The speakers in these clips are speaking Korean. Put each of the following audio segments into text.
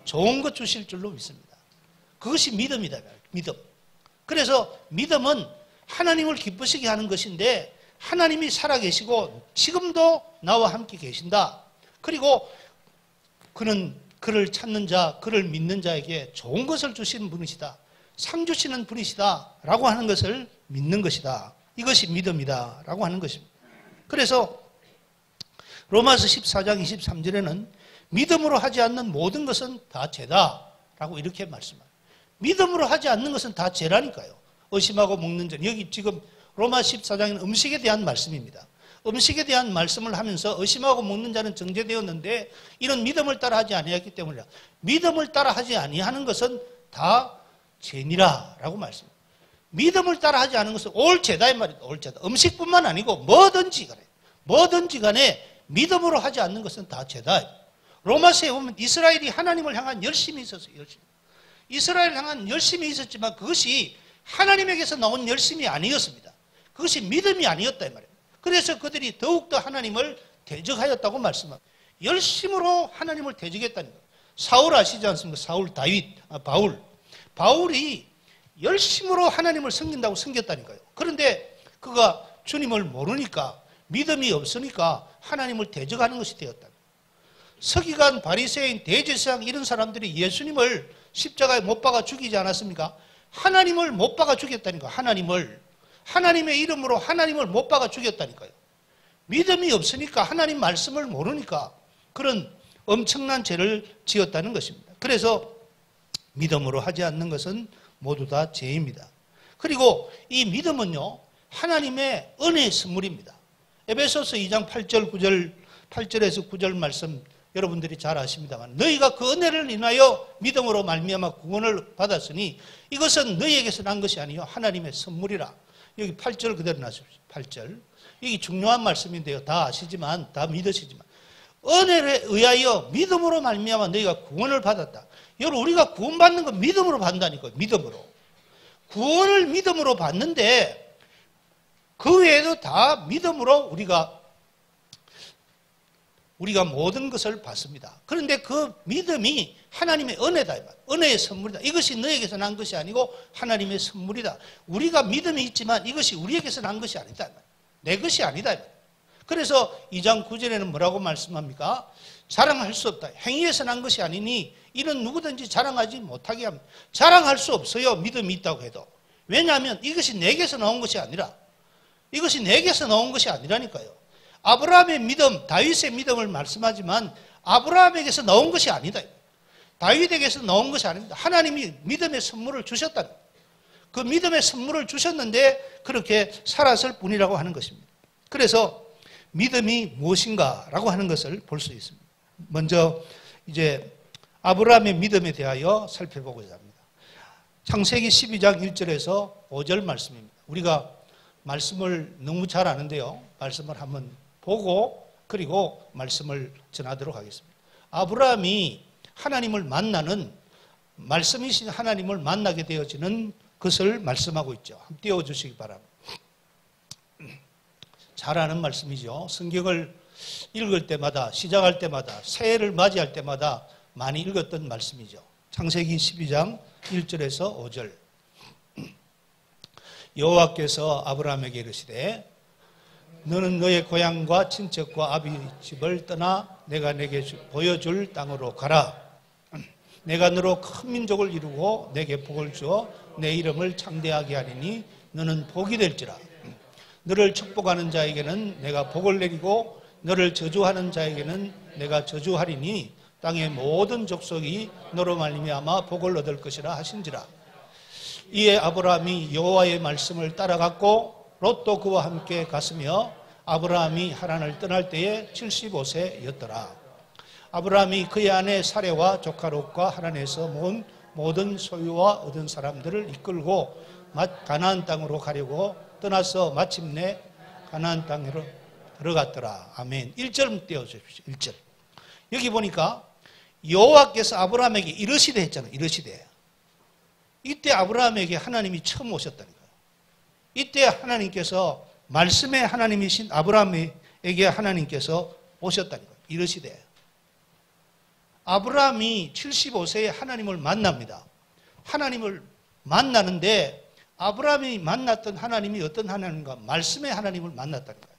좋은 것 주실 줄로 믿습니다. 그것이 믿음이다. 믿음. 그래서 믿음은 하나님을 기쁘시게 하는 것인데 하나님이 살아계시고 지금도 나와 함께 계신다. 그리고 그는 그를 찾는 자, 그를 믿는 자에게 좋은 것을 주시는 분이시다. 상 주시는 분이시다. 라고 하는 것을 믿는 것이다. 이것이 믿음이다. 라고 하는 것입니다. 그래서 로마서 14장 23절에는 믿음으로 하지 않는 모든 것은 다 죄다. 라고 이렇게 말씀합니다. 믿음으로 하지 않는 것은 다 죄라니까요. 의심하고 먹는 자. 여기 지금 로마 14장에는 음식에 대한 말씀입니다. 음식에 대한 말씀을 하면서 의심하고 먹는 자는 정죄되었는데 이런 믿음을 따라 하지 아니했기 때문이라. 믿음을 따라 하지 아니하는 것은 다 죄니라 라고 말씀합니다. 믿음을 따라 하지 않은 것은 올죄다 이 말이다. 올죄다. 음식뿐만 아니고 뭐든지 간에 믿음으로 하지 않는 것은 다 죄다. 로마서에 보면 이스라엘이 하나님을 향한 열심이 있었어요. 이스라엘을 향한 열심이 있었지만 그것이 하나님에게서 나온 열심이 아니었습니다. 그것이 믿음이 아니었다 이 말이에요. 그래서 그들이 더욱더 하나님을 대적하였다고 말씀합니다. 열심으로 하나님을 대적했다는 거예요. 사울 아시지 않습니까? 바울이 열심으로 하나님을 섬긴다고 섬겼다니까요. 그런데 그가 주님을 모르니까 믿음이 없으니까 하나님을 대적하는 것이 되었다. 서기관, 바리새인, 대제사장 이런 사람들이 예수님을 십자가에 못 박아 죽이지 않았습니까? 하나님을 못 박아 죽였다니까요. 하나님의 이름으로 하나님을 못 박아 죽였다니까요. 믿음이 없으니까 하나님 말씀을 모르니까 그런 엄청난 죄를 지었다는 것입니다. 그래서 믿음으로 하지 않는 것은 모두 다 죄입니다. 그리고 이 믿음은요, 하나님의 은혜의 선물입니다. 에베소서 2장 8절에서 9절 말씀 여러분들이 잘 아십니다만 너희가 그 은혜를 인하여 믿음으로 말미암아 구원을 받았으니 이것은 너희에게서 난 것이 아니요 하나님의 선물이라. 여기 8절 그대로 놔주십시오. 8절. 이게 중요한 말씀인데요. 다 아시지만, 다 믿으시지만 은혜에 의하여 믿음으로 말미암아 너희가 구원을 받았다. 여러분 우리가 구원받는 건 믿음으로 받는다니까요. 믿음으로. 구원을 믿음으로 받는데 그 외에도 다 믿음으로 우리가 모든 것을 받습니다. 그런데 그 믿음이 하나님의 은혜다. 은혜의 선물이다. 이것이 너에게서 난 것이 아니고 하나님의 선물이다. 우리가 믿음이 있지만 이것이 우리에게서 난 것이 아니다. 내 것이 아니다. 그래서 2장 9절에는 뭐라고 말씀합니까? 자랑할 수 없다. 행위에서 난 것이 아니니 이는 누구든지 자랑하지 못하게 합니다. 자랑할 수 없어요. 믿음이 있다고 해도. 왜냐하면 이것이 내게서 나온 것이 아니라 이것이 내게서 나온 것이 아니라니까요. 아브라함의 믿음, 다윗의 믿음을 말씀하지만 아브라함에게서 나온 것이 아니다. 다윗에게서 나온 것이 아닙니다. 하나님이 믿음의 선물을 주셨다. 그 믿음의 선물을 주셨는데 그렇게 살았을 뿐이라고 하는 것입니다. 그래서 믿음이 무엇인가라고 하는 것을 볼 수 있습니다. 먼저 이제 아브라함의 믿음에 대하여 살펴보고자 합니다. 창세기 12장 1절에서 5절 말씀입니다. 우리가 말씀을 너무 잘 아는데요. 말씀을 한번 보고 그리고 말씀을 전하도록 하겠습니다. 아브라함이 하나님을 만나는 말씀이신 하나님을 만나게 되어지는 것을 말씀하고 있죠. 한번 띄워주시기 바랍니다. 잘 아는 말씀이죠. 성경을 읽을 때마다 시작할 때마다 새해를 맞이할 때마다 많이 읽었던 말씀이죠. 창세기 12장 1절에서 5절. 여호와께서 아브라함에게 이르시되 너는 너의 고향과 친척과 아비 집을 떠나 내가 내게 보여줄 땅으로 가라. 내가 너로 큰 민족을 이루고 내게 복을 주어 내 이름을 창대하게 하리니 너는 복이 될지라. 너를 축복하는 자에게는 내가 복을 내리고 너를 저주하는 자에게는 내가 저주하리니 땅의 모든 족속이 너로 말미암아 복을 얻을 것이라 하신지라. 이에 아브라함이 여호와의 말씀을 따라갔고 롯도 그와 함께 갔으며 아브라함이 하란을 떠날 때에 75세였더라. 아브라함이 그의 아내 사레와 조카 롯과 하란에서 모은 모든 소유와 얻은 사람들을 이끌고 가나안 땅으로 가려고 떠나서 마침내 가나안 땅으로 들어갔더라. 아멘. 1절 띄워주십시오. 1절. 여기 보니까 여호와께서 아브라함에게 이르시되 했잖아요. 이르시되. 이때 아브라함에게 하나님이 처음 오셨다는 거예요. 이때 하나님께서 말씀의 하나님이신 아브라함에게 하나님께서 오셨다는 거예요. 이르시되. 아브라함이 75세에 하나님을 만납니다. 하나님을 만나는데 아브라함이 만났던 하나님이 어떤 하나님인가? 말씀의 하나님을 만났다는 거예요.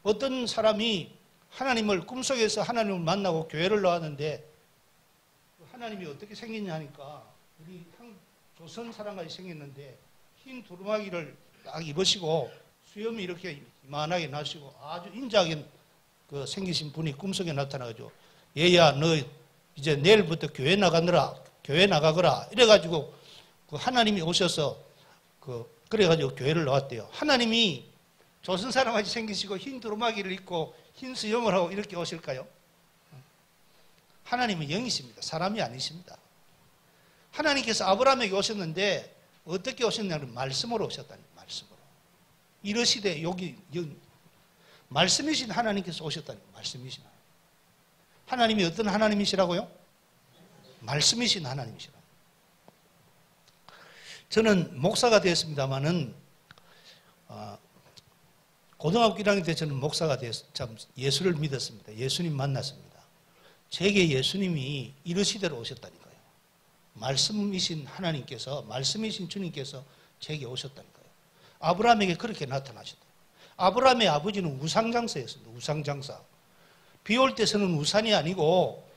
어떤 사람이 하나님을 꿈속에서 하나님을 만나고 교회를 나왔는데 하나님이 어떻게 생겼냐 하니까 우리 조선 사람같이 생겼는데 흰 두루마기를 딱 입으시고 수염이 이렇게 이만하게 나시고 아주 인자하게 생기신 분이 꿈속에 나타나가지고 얘야 너 이제 내일부터 교회 나가느라 교회 나가거라 이래가지고 그 하나님이 오셔서 그래가지고 교회를 나왔대요. 하나님이 조선 사람같이 생기시고 흰 두루마기를 입고 흰 수염을 하고 이렇게 오실까요? 하나님은 영이십니다. 사람이 아니십니다. 하나님께서 아브라함에게 오셨는데 어떻게 오셨냐면 말씀으로 오셨다니 말씀으로. 이러시되 여기 말씀이신 하나님께서 오셨다니 말씀이신 하나님. 하나님이 어떤 하나님이시라고요? 말씀이신 하나님이시라고. 저는 목사가 되었습니다마는 고등학교 1학년 때 저는 목사가 되어서 참 예수를 믿었습니다. 예수님 만났습니다. 제게 예수님이 이러시대로 오셨다니까요. 말씀이신 하나님께서 말씀이신 주님께서 제게 오셨다니까요. 아브라함에게 그렇게 나타나셨다. 아브라함의 아버지는 우상장사였습니다. 우상장사. 비 올 때 서는 우산이 아니고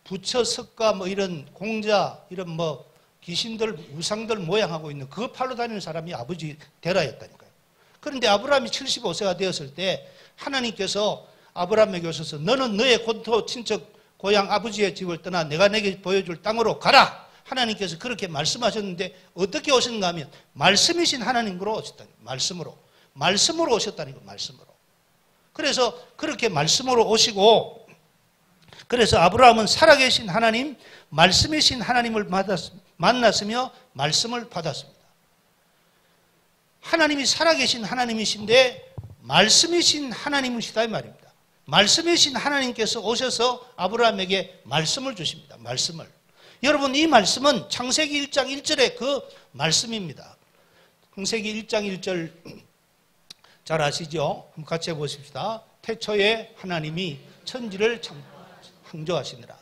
부처, 석가 뭐 이런 공자 이런 뭐 귀신들 우상들 모양하고 있는 그 팔로 다니는 사람이 아버지 데라였다니까요. 그런데 아브라함이 75세가 되었을 때 하나님께서 아브라함에게 오셔서 너는 너의 본토 친척 고향 아버지의 집을 떠나 내가 내게 보여줄 땅으로 가라. 하나님께서 그렇게 말씀하셨는데 어떻게 오셨는가 하면 말씀이신 하나님으로 오셨다니 말씀으로 오셨다니까 말씀으로. 그래서 그렇게 말씀으로 오시고 그래서 아브라함은 살아계신 하나님 말씀이신 하나님을 만났으며 말씀을 받았습니다. 하나님이 살아계신 하나님이신데 말씀이신 하나님이시다 이 말입니다. 말씀이신 하나님께서 오셔서 아브라함에게 말씀을 주십니다. 말씀을. 여러분 이 말씀은 창세기 1장 1절의 그 말씀입니다. 창세기 1장 1절 잘 아시죠? 한번 같이 해보십시다. 태초에 하나님이 천지를 창조하시니라.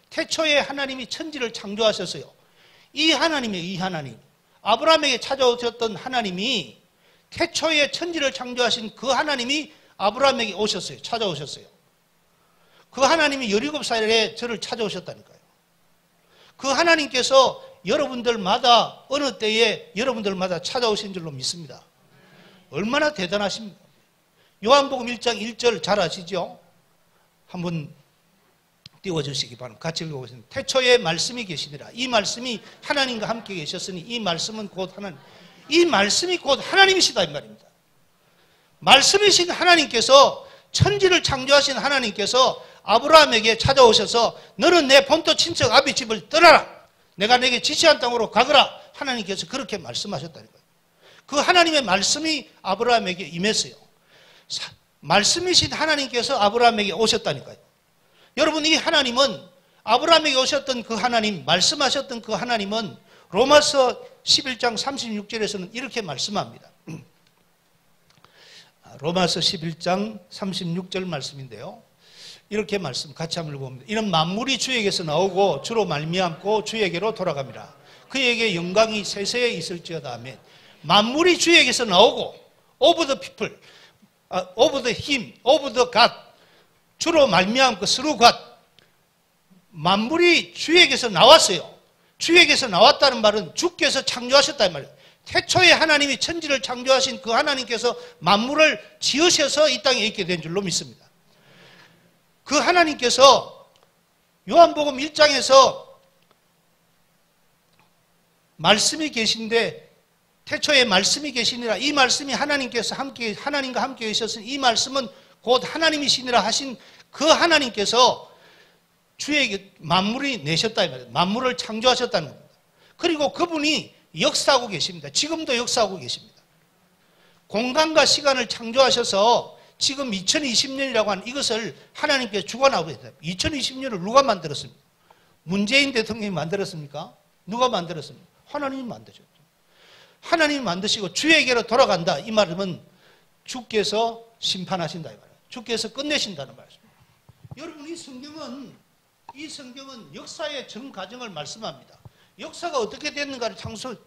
태초에 하나님이 천지를 창조하셨어요. 이 하나님이에요. 이 하나님. 아브라함에게 찾아오셨던 하나님이 태초에 천지를 창조하신 그 하나님이 아브라함에게 오셨어요. 찾아오셨어요. 그 하나님이 17살에 저를 찾아오셨다니까요. 그 하나님께서 여러분들마다 어느 때에 여러분들마다 찾아오신 줄로 믿습니다. 얼마나 대단하십니까? 요한복음 1장 1절 잘 아시죠? 한번 띄워주시기 바랍니다. 같이 읽어보겠습니다. 태초에 말씀이 계시니라. 이 말씀이 하나님과 함께 계셨으니 이 말씀은 곧 하나님. 이 말씀이 곧 하나님이시다 이 말입니다. 말씀이신 하나님께서 천지를 창조하신 하나님께서 아브라함에게 찾아오셔서 너는 내 본토 친척 아비 집을 떠나라. 내가 내게 지시한 땅으로 가거라. 하나님께서 그렇게 말씀하셨다니까요. 그 하나님의 말씀이 아브라함에게 임했어요. 말씀이신 하나님께서 아브라함에게 오셨다니까요. 여러분 이 하나님은 아브라함에게 오셨던 그 하나님, 말씀하셨던 그 하나님은 로마서 11장 36절에서는 이렇게 말씀합니다. 로마서 11장 36절 말씀인데요. 이렇게 말씀 같이 한번 읽어봅니다. 이는 만물이 주에게서 나오고 주로 말미암고 주에게로 돌아갑니다. 그에게 영광이 세세에 있을지어다. 아멘. 만물이 주에게서 나오고 of the people, of the him, of the God 주로 말미암고 through God 만물이 주에게서 나왔어요. 주에게서 나왔다는 말은 주께서 창조하셨다는 말이에요. 태초에 하나님이 천지를 창조하신 그 하나님께서 만물을 지으셔서 이 땅에 있게 된 줄로 믿습니다. 그 하나님께서 요한복음 1장에서 말씀이 계신데 태초에 말씀이 계시니라. 이 말씀이 하나님과 함께 계셨으니 이 말씀은 곧 하나님이시니라 하신 그 하나님께서 주에게 만물이 내셨다 이 말이에요. 만물을 창조하셨다는 겁니다. 그리고 그분이 역사하고 계십니다. 지금도 역사하고 계십니다. 공간과 시간을 창조하셔서 지금 2020년이라고 하는 이것을 하나님께서 주관하고 있다. 2020년을 누가 만들었습니까? 문재인 대통령이 만들었습니까? 누가 만들었습니까? 하나님이 만드셨죠. 하나님이 만드시고 주에게로 돌아간다. 이 말은 주께서 심판하신다 이 말이에요. 주께서 끝내신다는 말입니다. 여러분 이 성경은 이 성경은 역사의 전 과정을 말씀합니다. 역사가 어떻게 됐는가를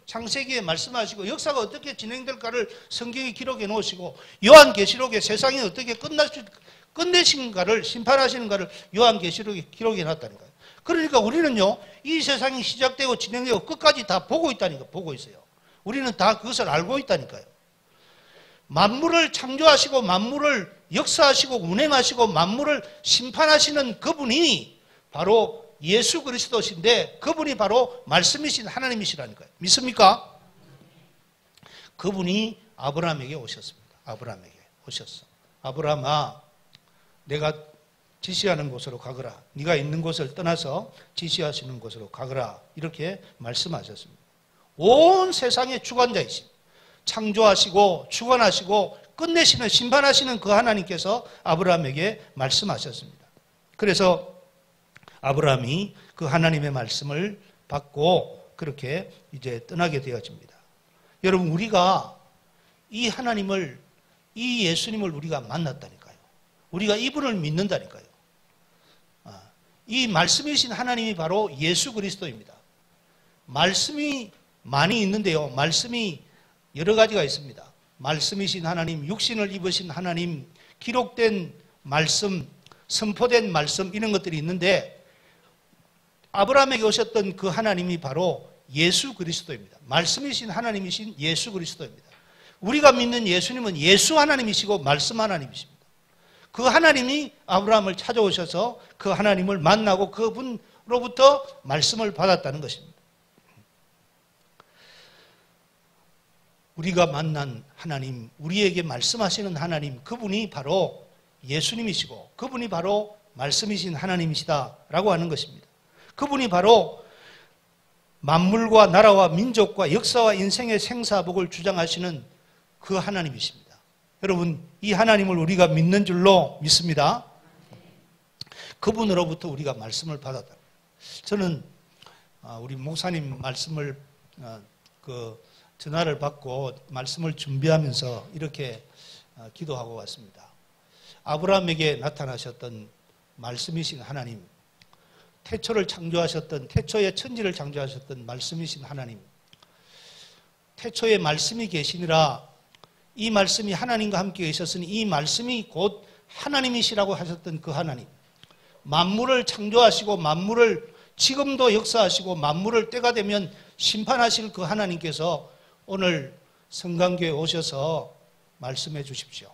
창세기에 말씀하시고 역사가 어떻게 진행될까를 성경에 기록해 놓으시고 요한계시록에 세상이 어떻게 끝내신가를 심판하시는가를 요한계시록에 기록해 놨다니까요. 그러니까 우리는요 이 세상이 시작되고 진행되고 끝까지 다 보고 있다니까. 보고 있어요. 우리는 다 그것을 알고 있다니까요. 만물을 창조하시고 만물을 역사하시고 운행하시고 만물을 심판하시는 그분이 바로 예수 그리스도신데 그분이 바로 말씀이신 하나님이시라니까요. 믿습니까? 그분이 아브라함에게 오셨습니다. 아브라함에게 오셨어. 아브라함아, 내가 지시하는 곳으로 가거라. 네가 있는 곳을 떠나서 지시하시는 곳으로 가거라. 이렇게 말씀하셨습니다. 온 세상의 주관자이신, 창조하시고 주관하시고 끝내시는 심판하시는 그 하나님께서 아브라함에게 말씀하셨습니다. 그래서 아브라함이 그 하나님의 말씀을 받고 그렇게 이제 떠나게 되어집니다. 여러분, 우리가 이 하나님을, 이 예수님을 우리가 만났다니까요. 우리가 이분을 믿는다니까요. 이 말씀이신 하나님이 바로 예수 그리스도입니다. 말씀이 많이 있는데요. 말씀이 여러 가지가 있습니다. 말씀이신 하나님, 육신을 입으신 하나님, 기록된 말씀, 선포된 말씀 이런 것들이 있는데 아브라함에게 오셨던 그 하나님이 바로 예수 그리스도입니다. 말씀이신 하나님이신 예수 그리스도입니다. 우리가 믿는 예수님은 예수 하나님이시고 말씀 하나님이십니다. 그 하나님이 아브라함을 찾아오셔서 그 하나님을 만나고 그분로부터 말씀을 받았다는 것입니다. 우리가 만난 하나님, 우리에게 말씀하시는 하나님, 그분이 바로 예수님이시고 그분이 바로 말씀이신 하나님이시다라고 하는 것입니다. 그분이 바로 만물과 나라와 민족과 역사와 인생의 생사복을 주장하시는 그 하나님이십니다. 여러분, 이 하나님을 우리가 믿는 줄로 믿습니다. 그분으로부터 우리가 말씀을 받았다. 저는 우리 목사님 말씀을 전화를 받고 말씀을 준비하면서 이렇게 기도하고 왔습니다. 아브라함에게 나타나셨던 말씀이신 하나님, 태초를 창조하셨던, 태초의 천지를 창조하셨던 말씀이신 하나님, 태초에 말씀이 계시니라 이 말씀이 하나님과 함께 계셨으니 이 말씀이 곧 하나님이시라고 하셨던 그 하나님, 만물을 창조하시고 만물을 지금도 역사하시고 만물을 때가 되면 심판하실 그 하나님께서 오늘 성강교에 오셔서 말씀해 주십시오.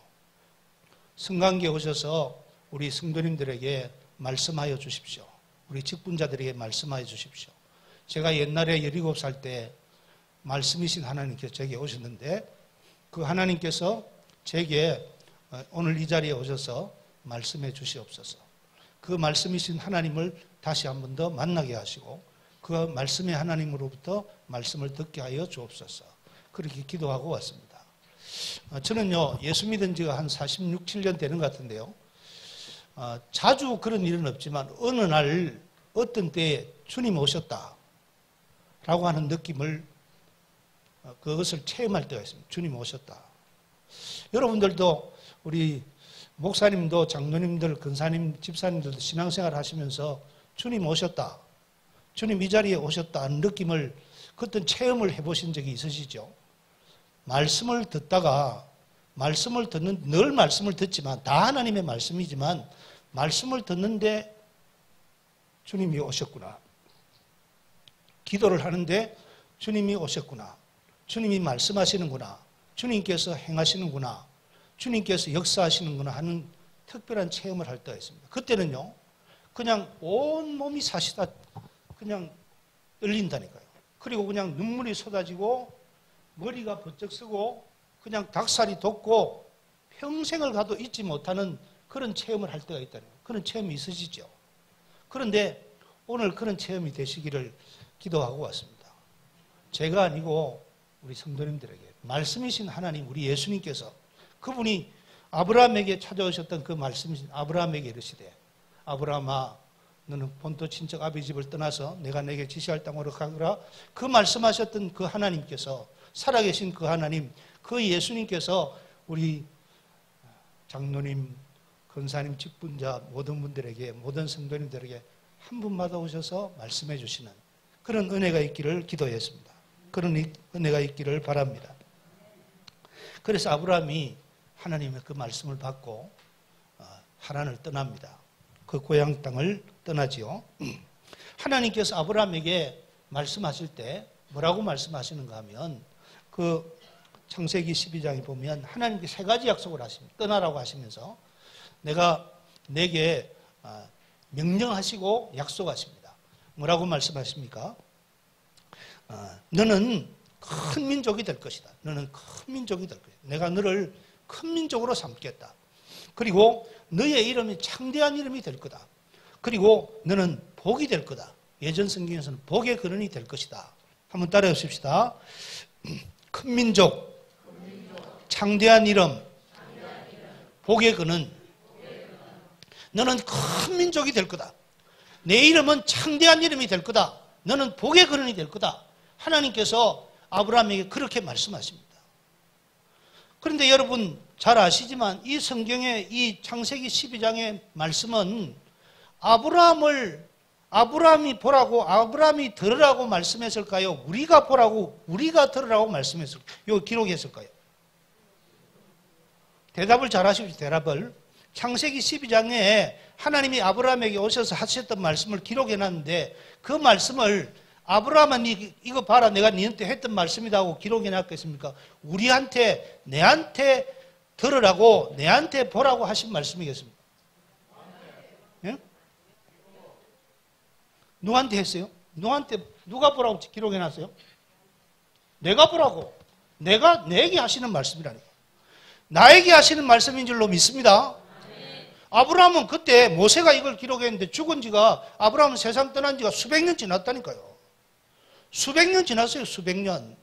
성강교에 오셔서 우리 성도님들에게 말씀하여 주십시오. 우리 직분자들에게 말씀하여 주십시오. 제가 옛날에 17살 때 말씀이신 하나님께서 제게 오셨는데 그 하나님께서 제게 오늘 이 자리에 오셔서 말씀해 주시옵소서. 그 말씀이신 하나님을 다시 한 번 더 만나게 하시고 그 말씀의 하나님으로부터 말씀을 듣게 하여 주옵소서. 그렇게 기도하고 왔습니다. 저는요, 예수 믿은 지가 한 46, 7년 되는 것 같은데요. 자주 그런 일은 없지만 어느 날 어떤 때에 주님 오셨다 라고 하는 느낌을 그것을 체험할 때가 있습니다. 주님 오셨다. 여러분들도 우리 목사님도 장로님들, 근사님, 집사님들도 신앙생활 하시면서 주님 오셨다, 주님 이 자리에 오셨다 하는 느낌을 그때 체험을 해보신 적이 있으시죠? 말씀을 듣다가 늘 말씀을 듣지만 다 하나님의 말씀이지만 말씀을 듣는데 주님이 오셨구나. 기도를 하는데 주님이 오셨구나. 주님이 말씀하시는구나. 주님께서 행하시는구나. 주님께서 역사하시는구나 하는 특별한 체험을 할 때가 있습니다. 그때는요, 그냥 온 몸이 사시다 그냥 떨린다니까요. 그리고 그냥 눈물이 쏟아지고 머리가 번쩍 쓰고 그냥 닭살이 돋고 평생을 가도 잊지 못하는 그런 체험을 할 때가 있다는 거예요. 그런 체험이 있으시죠? 그런데 오늘 그런 체험이 되시기를 기도하고 왔습니다. 제가 아니고 우리 성도님들에게 말씀이신 하나님, 우리 예수님께서 그분이 아브라함에게 찾아오셨던 그 말씀이신 아브라함에게 이르시되 아브라함아 너는 본토 친척 아비 집을 떠나서 내가 내게 지시할 땅으로 가거라. 그 말씀하셨던 그 하나님께서, 살아계신 그 하나님, 그 예수님께서 우리 장로님, 권사님, 직분자 모든 분들에게, 모든 성도님들에게 한 분마다 오셔서 말씀해 주시는 그런 은혜가 있기를 기도했습니다. 그런 은혜가 있기를 바랍니다. 그래서 아브라함이 하나님의 그 말씀을 받고 하란을 떠납니다. 그 고향 땅을 떠나지요. 하나님께서 아브라함에게 말씀하실 때 뭐라고 말씀하시는가 하면 그 창세기 12장에 보면 하나님께 세 가지 약속을 하십니다. 떠나라고 하시면서 내가 내게 명령하시고 약속하십니다. 뭐라고 말씀하십니까? 너는 큰 민족이 될 것이다. 너는 큰 민족이 될 것이다. 내가 너를 큰 민족으로 삼겠다. 그리고 너의 이름이 창대한 이름이 될 거다. 그리고 너는 복이 될 거다. 예전 성경에서는 복의 근원이 될 것이다. 한번 따라해 보십시다. 큰 민족, 창대한 이름, 복의 근원. 너는 큰 민족이 될 거다. 내 이름은 창대한 이름이 될 거다. 너는 복의 근원이 될 거다. 하나님께서 아브라함에게 그렇게 말씀하십니다. 그런데 여러분 잘 아시지만 이 성경의 이 창세기 12장의 말씀은 아브라함이 보라고 아브라함이 들으라고 말씀했을까요? 우리가 보라고 우리가 들으라고 말씀했을까요? 요 기록했을까요? 대답을 잘 하십시오. 대답을. 창세기 12장에 하나님이 아브라함에게 오셔서 하셨던 말씀을 기록해놨는데 그 말씀을 아브라함은 이거 봐라 내가 너한테 했던 말씀이다 하고 기록해놨겠습니까? 우리한테 내한테 들으라고 내한테 보라고 하신 말씀이겠습니까? 예? 누구한테 했어요? 누가 보라고 기록해놨어요? 내가 보라고. 내게 하시는 말씀이라니까. 나에게 하시는 말씀인 줄로 믿습니다. 아브라함은 그때 모세가 이걸 기록했는데 죽은 지가 아브라함은 세상 떠난 지가 수백 년 지났다니까요. 수백 년 지났어요. 수백 년.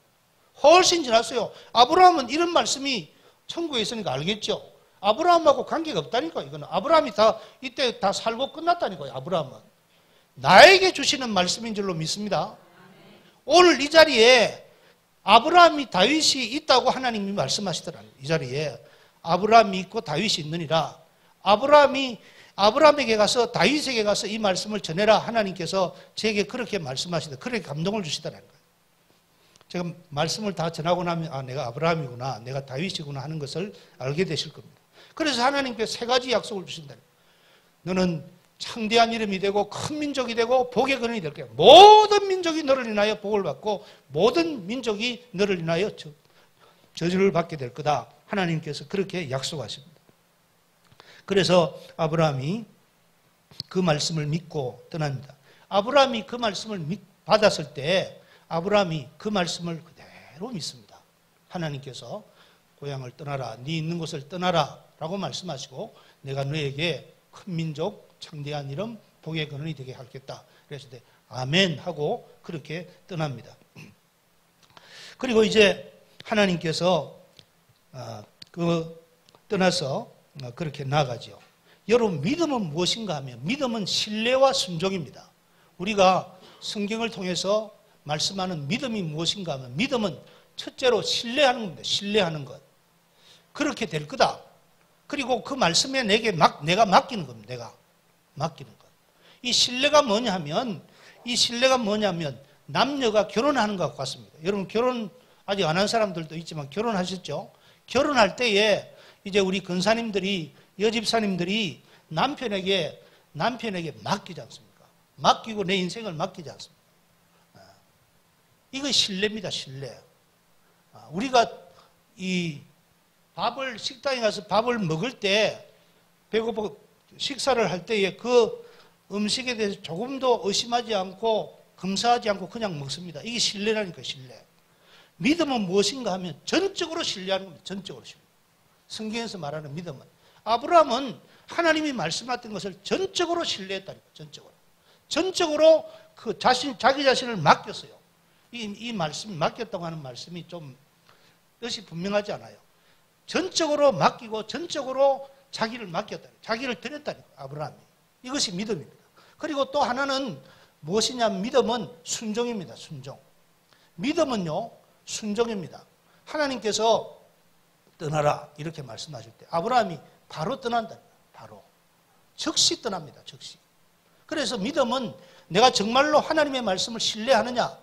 훨씬 지났어요. 아브라함은 이런 말씀이 천국에 있으니까 알겠죠. 아브라함하고 관계가 없다니까. 이거는 아브라함이 이때 다 살고 끝났다니까요. 아브라함은. 나에게 주시는 말씀인 줄로 믿습니다. 오늘 이 자리에 아브라함이 다윗이 있다고 하나님이 말씀하시더라고요. 이 자리에 아브라함이 있고 다윗이 있느니라. 아브라함에게 가서 다윗에게 가서 이 말씀을 전해라. 하나님께서 제게 그렇게 말씀하시다. 그렇게 감동을 주시더라는 거예요. 제가 말씀을 다 전하고 나면 내가 아브라함이구나. 내가 다윗이구나 하는 것을 알게 되실 겁니다. 그래서 하나님께서 세 가지 약속을 주신다. 너는 창대한 이름이 되고 큰 민족이 되고 복의 근원이 될 거야. 모든 민족이 너를 인하여 복을 받고 모든 민족이 너를 인하여 저주를 받게 될 거다. 하나님께서 그렇게 약속하십니다. 그래서 아브라함이 그 말씀을 믿고 떠납니다. 아브라함이 그 말씀을 받았을 때 아브라함이 그 말씀을 그대로 믿습니다. 하나님께서 고향을 떠나라, 네 있는 곳을 떠나라 라고 말씀하시고 내가 너에게 큰 민족, 창대한 이름, 복의 근원이 되게 하겠다. 그래서 아멘 하고 그렇게 떠납니다. 그리고 이제 하나님께서 떠나서 그렇게 나아가죠. 여러분 믿음은 무엇인가 하면 믿음은 신뢰와 순종입니다. 우리가 성경을 통해서 말씀하는 믿음이 무엇인가 하면 믿음은 첫째로 신뢰하는 겁니다. 신뢰하는 것. 그렇게 될 거다. 그리고 그 말씀에 내가 맡기는 겁니다. 내가 맡기는 것. 이 신뢰가 뭐냐면 남녀가 결혼하는 것과 같습니다. 여러분 결혼 아직 안 한 사람들도 있지만 결혼하셨죠? 결혼할 때에 이제 우리 근사님들이 여집사님들이 남편에게 맡기지 않습니까? 맡기고 내 인생을 맡기지 않습니까? 이거 신뢰입니다. 신뢰. 우리가 이 식당에 가서 밥을 먹을 때 배고파 식사를 할 때에 그 음식에 대해서 조금도 의심하지 않고 검사하지 않고 그냥 먹습니다. 이게 신뢰라니까 신뢰. 믿음은 무엇인가 하면 전적으로 신뢰하는 겁니다. 전적으로 신뢰. 성경에서 말하는 믿음은 아브라함은 하나님이 말씀하셨던 것을 전적으로 신뢰했다니까. 전적으로 자기 자신을 맡겼어요. 이 말씀 맡겼다고 하는 말씀이 좀 뜻이 분명하지 않아요. 전적으로 맡기고 전적으로 자기를 맡겼다. 자기를 드렸다니까. 아브라함이. 이것이 믿음입니다. 그리고 또 하나는 무엇이냐면 믿음은 순종입니다. 순종. 믿음은요 순종입니다. 하나님께서 떠나라 이렇게 말씀하실 때 아브라함이 바로 떠난다. 바로. 즉시 떠납니다. 즉시. 그래서 믿음은 내가 정말로 하나님의 말씀을 신뢰하느냐,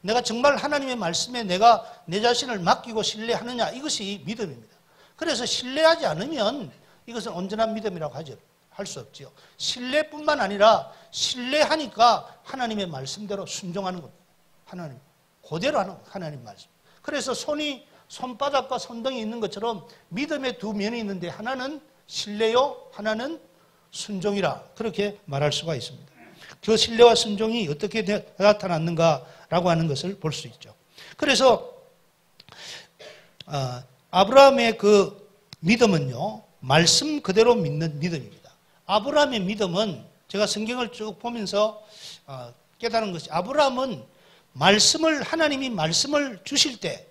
내가 정말 하나님의 말씀에 내가 내 자신을 맡기고 신뢰하느냐, 이것이 믿음입니다. 그래서 신뢰하지 않으면 이것은 온전한 믿음이라고 할 수 없지요. 신뢰뿐만 아니라 신뢰하니까 하나님의 말씀대로 순종하는 겁니다. 하나님 그대로 하는 거예요. 하나님 말씀. 그래서 손바닥과 손등이 있는 것처럼 믿음의 두 면이 있는데 하나는 신뢰요, 하나는 순종이라 그렇게 말할 수가 있습니다. 그 신뢰와 순종이 어떻게 나타났는가라고 하는 것을 볼 수 있죠. 그래서 아브라함의 그 믿음은요, 말씀 그대로 믿는 믿음입니다. 아브라함의 믿음은 제가 성경을 쭉 보면서 깨달은 것이, 아브라함은 하나님이 말씀을 주실 때,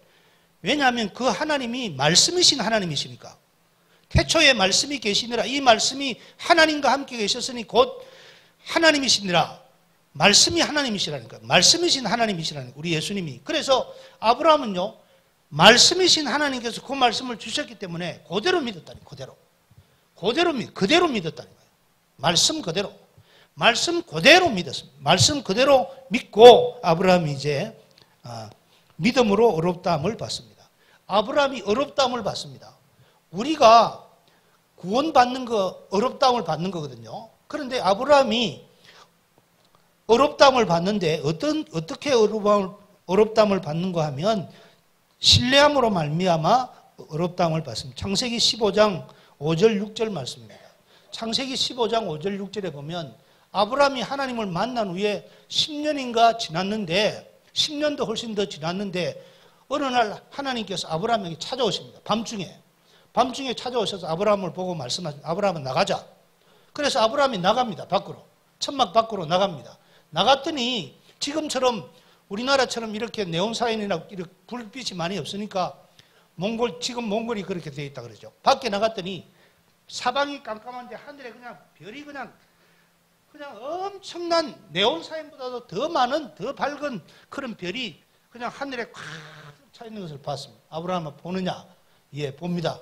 왜냐하면 그 하나님이 말씀이신 하나님이시니까, 태초에 말씀이 계시니라, 이 말씀이 하나님과 함께 계셨으니 곧 하나님이시니라, 말씀이 하나님이시라니까, 말씀이신 하나님이시라니까, 우리 예수님이. 그래서 아브라함은요, 말씀이신 하나님께서 그 말씀을 주셨기 때문에 그대로 믿었다니, 그대로 믿었다는 거예요. 말씀 그대로 믿었습니다. 말씀 그대로 믿고 아브라함이 이제 믿음으로 의롭다함을 받습니다. 아브라함이 의롭다함을 받습니다. 우리가 구원받는 거, 의롭다함을 받는 거거든요. 그런데 아브라함이 의롭다함을 받는데 어떻게 의롭다함을 받는가 하면 신뢰함으로 말미암아 의롭다함을 받습니다. 창세기 15장 5절 6절 말씀입니다. 창세기 15장 5절 6절에 보면 아브라함이 하나님을 만난 후에 10년인가 지났는데, 10년도 훨씬 더 지났는데 어느 날 하나님께서 아브라함에게 찾아오십니다. 밤중에 찾아오셔서 아브라함을 보고 말씀하십니다. 아브라함은 나가자. 그래서 아브라함이 나갑니다. 밖으로. 천막 밖으로 나갑니다. 나갔더니 지금처럼 우리나라처럼 이렇게 네온사인이나 이렇게 불빛이 많이 없으니까 지금 몽골이 그렇게 되어 있다 그러죠. 밖에 나갔더니 사방이 깜깜한데 하늘에 그냥 별이 그냥 엄청난 네온사인보다도 더 많은, 더 밝은 그런 별이 그냥 하늘에 꽉 차 있는 것을 봤습니다. 아브라함은 보느냐? 예, 봅니다.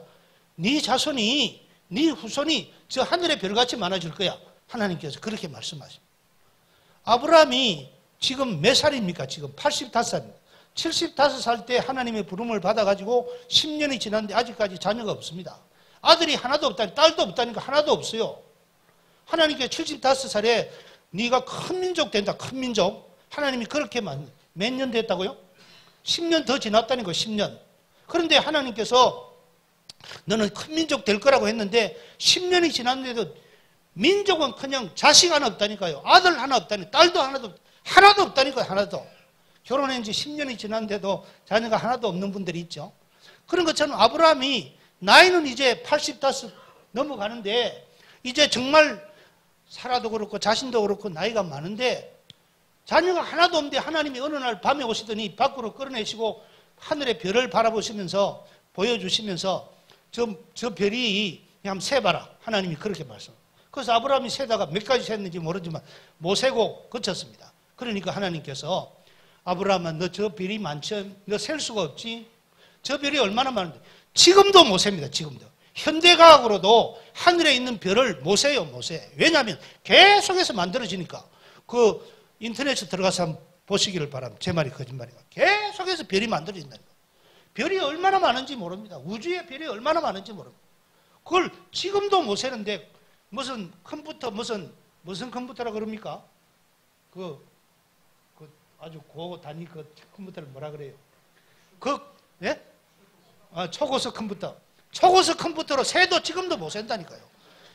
네 자손이, 네 후손이 저 하늘의 별같이 많아질 거야. 하나님께서 그렇게 말씀하십니다. 아브라함이 지금 몇 살입니까? 지금 85살입니다. 75살 때 하나님의 부름을 받아가지고 10년이 지났는데 아직까지 자녀가 없습니다. 아들이 하나도 없다니, 딸도 없다니까 하나도 없어요. 하나님께 75살에 네가 큰 민족 된다, 큰 민족. 하나님이 그렇게 몇 년 됐다고요? 10년 더 지났다니까요, 10년. 그런데 하나님께서 너는 큰 민족 될 거라고 했는데 10년이 지났는데도 민족은 그냥 자식 하나 없다니까요. 아들 하나 없다니, 딸도 하나도 없다니까요, 하나도. 결혼한 지 10년이 지났는데도 자녀가 하나도 없는 분들이 있죠. 그런 것처럼 아브라함이 나이는 이제 85 넘어가는데 이제 정말 사라도 그렇고 자신도 그렇고 나이가 많은데 자녀가 하나도 없는데 하나님이 어느 날 밤에 오시더니 밖으로 끌어내시고 하늘의 별을 바라보시면서 보여주시면서 저 별이 그냥 세봐라. 하나님이 그렇게 말씀합니다. 그래서 아브라함이 세다가 몇 가지 셌는지 모르지만 못 세고 그쳤습니다. 그러니까 하나님께서 아브라함아, 너 저 별이 많지? 너 셀 수가 없지? 저 별이 얼마나 많은데? 지금도 못 셉니다. 지금도. 현대과학으로도 하늘에 있는 별을 못 세요. 못 세. 왜냐하면 계속해서 만들어지니까. 그 인터넷에 들어가서 한번 보시기를 바랍니다. 제 말이 거짓말이가. 계속해서 별이 만들어진다니까. 별이 얼마나 많은지 모릅니다. 우주에 별이 얼마나 많은지 모릅니다. 그걸 지금도 못 세는데 무슨 컴퓨터, 무슨 컴퓨터라 그럽니까? 아주 고 단위 그 컴퓨터를 뭐라 그래요? 예? 초고속 컴퓨터. 초고속 컴퓨터로 세도 지금도 못 센다니까요.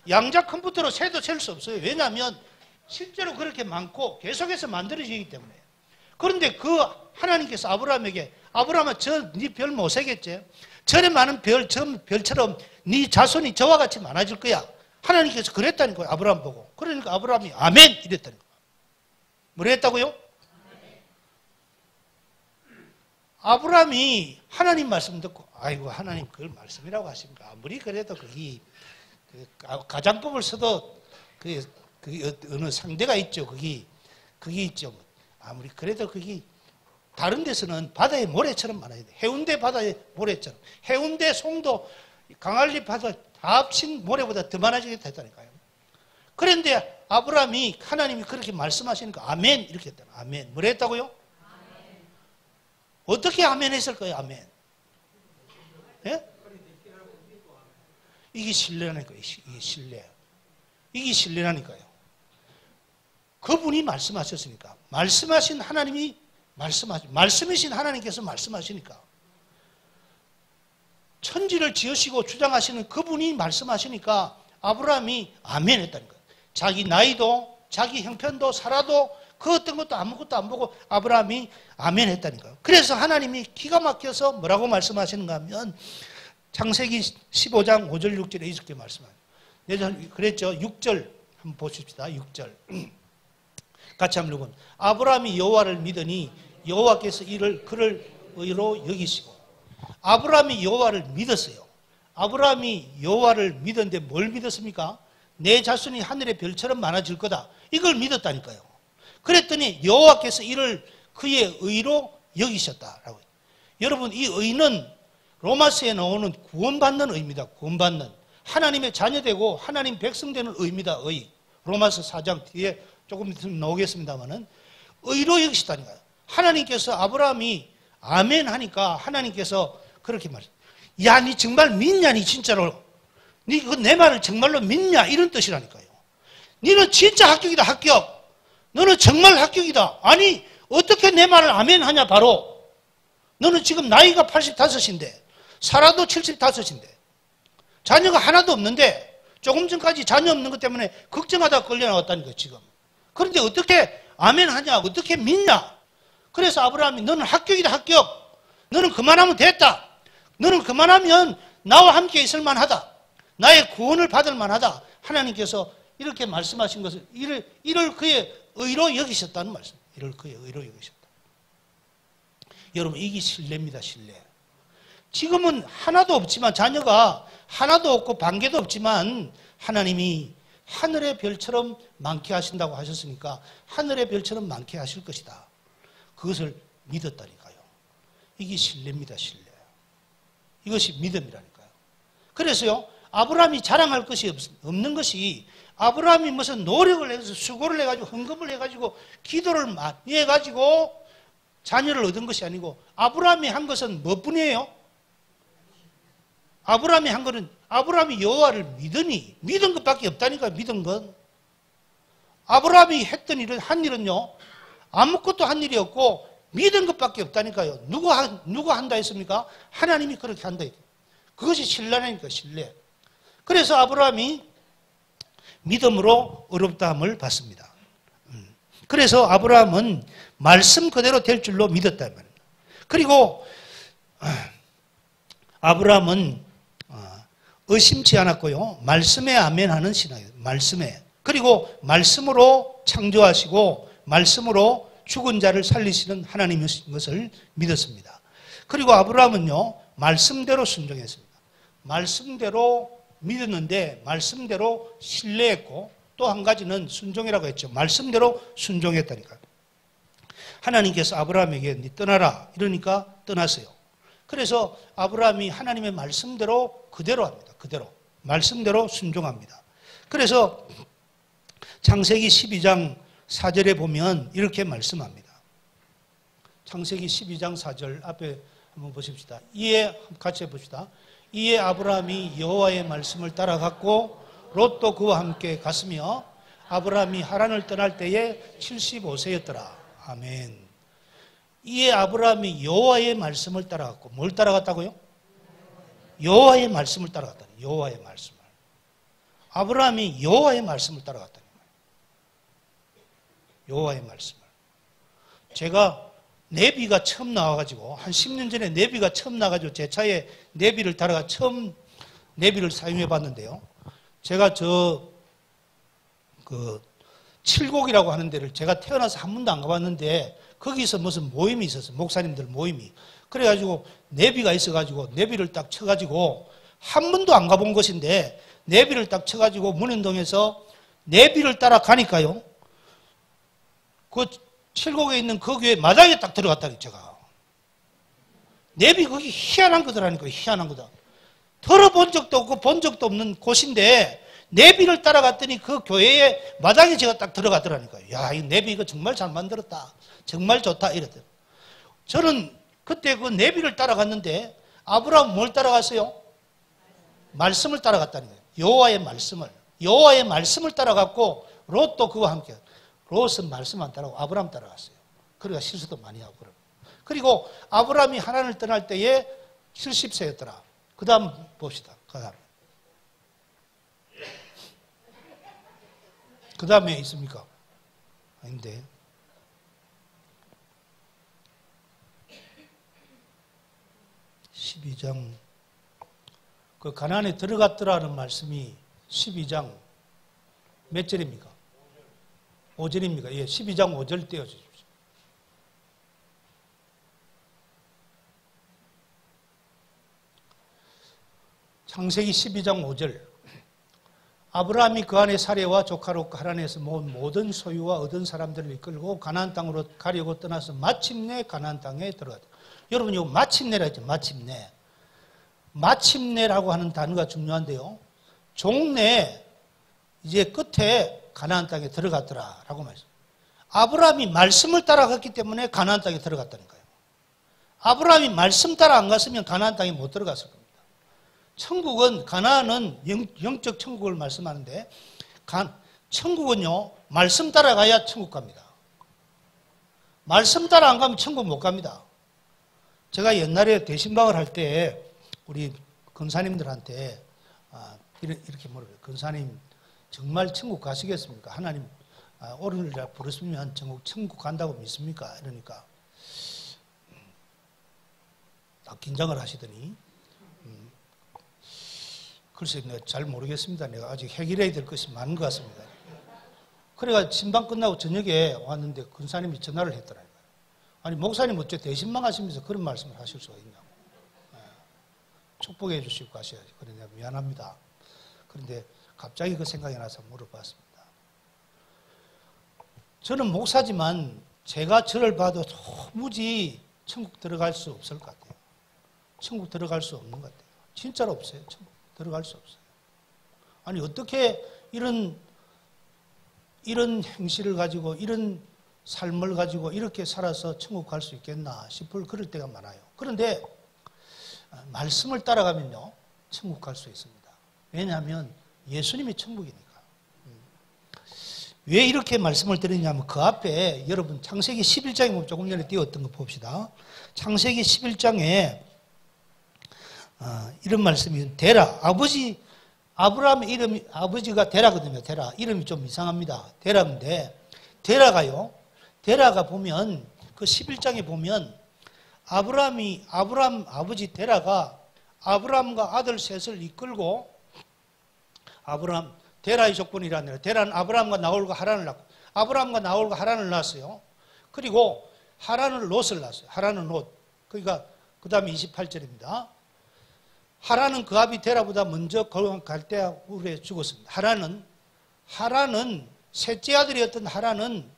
양자 컴퓨터로 세도 셀 수 없어요. 왜냐하면 실제로 그렇게 많고 계속해서 만들어지기 때문에. 그런데 그 하나님께서 아브라함에게 아브라함아, 네 별 못 세겠지? 저래 많은 별처럼 네 자손이 저와 같이 많아질 거야. 하나님께서 그랬다니까요. 아브라함 보고. 그러니까 아브라함이 아멘 이랬다니까요. 뭐라 했다고요? 아브라함이 하나님 말씀 듣고 아이고 하나님 그걸 말씀이라고 하십니까? 아무리 그래도 거기 가장법을 써도 그 어느 상대가 있죠. 거기 있죠. 아무리 그래도 거기 다른 데서는 바다의 모래처럼 많아야 돼. 해운대 바다의 모래처럼. 해운대 송도 강할리 바다 다 합친 모래보다 더 많아지게 됐다니까요. 그런데 아브라함이 하나님이 그렇게 말씀하시니까 아멘 이렇게 했다. 아멘. 뭐라 했다고요? 아멘. 어떻게 아멘 했을까요? 아멘. 예? 이게 신뢰라니까요. 이게 신뢰. 이게 신뢰라니까요. 그분이 말씀하셨으니까. 말씀하신 하나님이 말씀이신 하나님께서 말씀하시니까. 천지를 지으시고 주장하시는 그분이 말씀하시니까 아브라함이 아멘 했다니까요. 자기 나이도 자기 형편도 살아도 그 어떤 것도 아무것도 안 보고 아브라함이 아멘 했다니까요. 그래서 하나님이 기가 막혀서 뭐라고 말씀하시는가 하면 창세기 15장 5절 6절에 이렇게 말씀합니다. 예전 그랬죠. 6절 한번 보십시다. 6절 같이 한번 읽어보면 아브라함이 여호와를 믿으니 여호와께서 그를 의로 여기시고. 아브라함이 여호와를 믿었어요. 아브라함이 여호와를 믿었는데 뭘 믿었습니까? 내 자손이 하늘의 별처럼 많아질 거다. 이걸 믿었다니까요. 그랬더니 여호와께서 이를 그의 의로 여기셨다라고. 여러분 이 의는 로마서에 나오는 구원받는 의입니다. 구원받는. 하나님의 자녀되고 하나님 백성 되는 의입니다. 의. 로마서 4장 뒤에 조금 있으면 나오겠습니다만은 의로 여기시다니까요. 하나님께서 아브라함이 아멘 하니까 하나님께서 그렇게 말해요. 야, 니 정말 믿냐? 니 진짜로. 니 그 내 말을 정말로 믿냐? 이런 뜻이라니까요. 니는 진짜 합격이다, 합격. 너는 정말 합격이다. 아니, 어떻게 내 말을 아멘 하냐, 바로. 너는 지금 나이가 85인데, 살아도 75인데, 자녀가 하나도 없는데, 조금 전까지 자녀 없는 것 때문에 걱정하다가 끌려나왔다는 거예요, 지금. 그런데 어떻게 아멘 하냐? 어떻게 믿냐? 그래서 아브라함이 너는 합격이다, 합격. 너는 그만하면 됐다. 너는 그만하면 나와 함께 있을 만하다. 나의 구원을 받을 만하다. 하나님께서 이렇게 말씀하신 것을 이를 그의 의로 여기셨다는 말씀. 이를 그의 의로 여기셨다. 여러분 이게 신뢰입니다. 신뢰. 지금은 하나도 없지만 자녀가 하나도 없고 반개도 없지만 하나님이 하늘의 별처럼 많게 하신다고 하셨으니까 하늘의 별처럼 많게 하실 것이다. 그것을 믿었다니까요. 이게 신뢰입니다. 신뢰. 이것이 믿음이라니까요. 그래서요. 아브라함이 자랑할 것이 없는 것이 아브라함이 무슨 노력을 해서 수고를 해가지고 헌금을 해가지고 기도를 많이 해가지고 자녀를 얻은 것이 아니고 아브라함이 한 것은 뭐뿐이에요? 아브라함이 한 것은 아브라함이 여호와를 믿으니 믿은 것밖에 없다니까. 믿은 건 아브라함이 했던 일은 한 일은요 아무것도 한 일이 없고 믿은 것밖에 없다니까요. 누가 한다 했습니까? 하나님이 그렇게 한다 했어요. 그것이 신뢰라니까. 신뢰. 그래서 아브라함이 믿음으로 어렵다함을 받습니다. 그래서 아브라함은 말씀 그대로 될 줄로 믿었다 말입니다. 그리고 아브라함은 의심치 않았고요. 말씀에 아멘하는 신앙이에요. 말씀에. 그리고 말씀으로 창조하시고 말씀으로 죽은 자를 살리시는 하나님인 것을 믿었습니다. 그리고 아브라함은요. 말씀대로 순종했습니다. 말씀대로 믿었는데 말씀대로 신뢰했고 또 한 가지는 순종이라고 했죠. 말씀대로 순종했다니까요. 하나님께서 아브라함에게 네 떠나라 이러니까 떠났어요. 그래서 아브라함이 하나님의 말씀대로 그대로 합니다. 그대로. 말씀대로 순종합니다. 그래서 창세기 12장 4절에 보면 이렇게 말씀합니다. 창세기 12장 4절 앞에 한번 보십시다. 이에 같이 해봅시다. 이에 아브라함이 여호와의 말씀을 따라갔고 롯도 그와 함께 갔으며 아브라함이 하란을 떠날 때에 75세였더라. 아멘. 이에 아브라함이 여호와의 말씀을 따라갔고 뭘 따라갔다고요? 여호와의 말씀을 따라갔다. 여호와의 말씀을. 아브라함이 여호와의 말씀을 따라갔다는 거예요. 여호와의 말씀을. 제가 내비가 처음 나와가지고 한 10년 전에 내비가 처음 나와가지고 제 차에 내비를 달아가 처음 내비를 사용해 봤는데요. 제가 칠곡이라고 하는 데를 제가 태어나서 한 번도 안 가봤는데 거기서 무슨 모임이 있었어요. 목사님들 모임이. 그래가지고 내비가 있어가지고 내비를 딱 쳐가지고 한 번도 안 가본 곳인데 내비를 딱 쳐가지고 문현동에서 내비를 따라 가니까요. 그 칠곡에 있는 그 교회 마당에 딱 들어갔다니 제가. 내비 거기 희한한 거더라니까요. 희한한 거다. 들어본 적도 없고 본 적도 없는 곳인데 네비를 따라갔더니 그 교회의 마당에 제가 딱 들어가더라니까요. 야, 이 네비 이거 정말 잘 만들었다. 정말 좋다. 이러더라고요. 저는 그때 그 네비를 따라갔는데 아브라함 뭘 따라갔어요? 말씀을 따라갔다는 거예요. 여호와의 말씀을. 여호와의 말씀을 따라갔고 롯도 그와 함께. 롯은 말씀 안 따라가고 아브라함 따라갔어요. 그러니까 실수도 많이 하고 그러고. 그리고 아브라함이 하나님을 떠날 때에 70세였더라. 그 다음 봅시다. 그 다음에 있습니까? 아닌데. 12장. 그 가나안에 들어갔더라는 말씀이 12장 몇 절입니까? 5절입니까? 예, 12장 5절 떼어주십시오. 창세기 12장 5절. 아브라함이 그 안에 사례와 조카로 하란에서 모은 모든 소유와 얻은 사람들을 이끌고 가나안 땅으로 가려고 떠나서 마침내 가나안 땅에 들어갔다. 여러분, 이거 마침내라 했죠. 마침내. 마침내라고 하는 단어가 중요한데요. 종래 이제 끝에 가나안 땅에 들어갔더라라고 말씀. 아브라함이 말씀을 따라갔기 때문에 가나안 땅에 들어갔다는 거예요. 아브라함이 말씀 따라 안 갔으면 가나안 땅에 못 들어갔을 겁니다. 천국은, 가나안은 영적 천국을 말씀하는데, 천국은요, 말씀 따라가야 천국 갑니다. 말씀 따라 안 가면 천국 못 갑니다. 제가 옛날에 대신방을 할 때, 우리 권사님들한테, 이렇게 물어요. 권사님, 정말 천국 가시겠습니까? 하나님, 오늘날 부르시면 천국 간다고 믿습니까? 이러니까, 딱 긴장을 하시더니, 글쎄, 내가 잘 모르겠습니다. 내가 아직 해결해야 될 것이 많은 것 같습니다. 그래가 신방 끝나고 저녁에 왔는데 권사님이 전화를 했더라고요. 아니, 목사님 어째 대신방 하시면서 그런 말씀을 하실 수가 있냐고. 축복해 주시고 가셔야지. 그래, 내가 미안합니다. 그런데 갑자기 그 생각이 나서 물어봤습니다. 저는 목사지만 제가 저를 봐도 도무지 천국 들어갈 수 없을 것 같아요. 천국 들어갈 수 없는 것 같아요. 진짜로 없어요. 천국 들어갈 수 없어요. 아니, 어떻게 이런 행실을 가지고, 이런 삶을 가지고 이렇게 살아서 천국 갈 수 있겠나 싶을 그럴 때가 많아요. 그런데 말씀을 따라가면요, 천국 갈 수 있습니다. 왜냐하면 예수님이 천국이니까. 왜 이렇게 말씀을 드리냐면 그 앞에 여러분 창세기 11장에 조금 전에 띄웠던 거 봅시다. 창세기 11장에 이런 말씀이 데라, 아브라함의 이름이, 아버지가 데라거든요. 데라. 이름이 좀 이상합니다. 데라인데, 데라가 보면, 그 11장에 보면, 아브라함 아버지 데라가 아브라함과 아들 셋을 이끌고, 데라의 족본이라는, 데라는 아브라함과 나홀과 하란을 낳고, 아브라함과 나홀과 하란을 낳았어요. 그리고 하란을 롯을 낳았어요. 하란은 롯. 그러니까, 그 다음에 28절입니다. 하란은 그 아비 데라보다 먼저 갈대아 우르에 죽었습니다. 하란은 셋째 아들이었던 하란은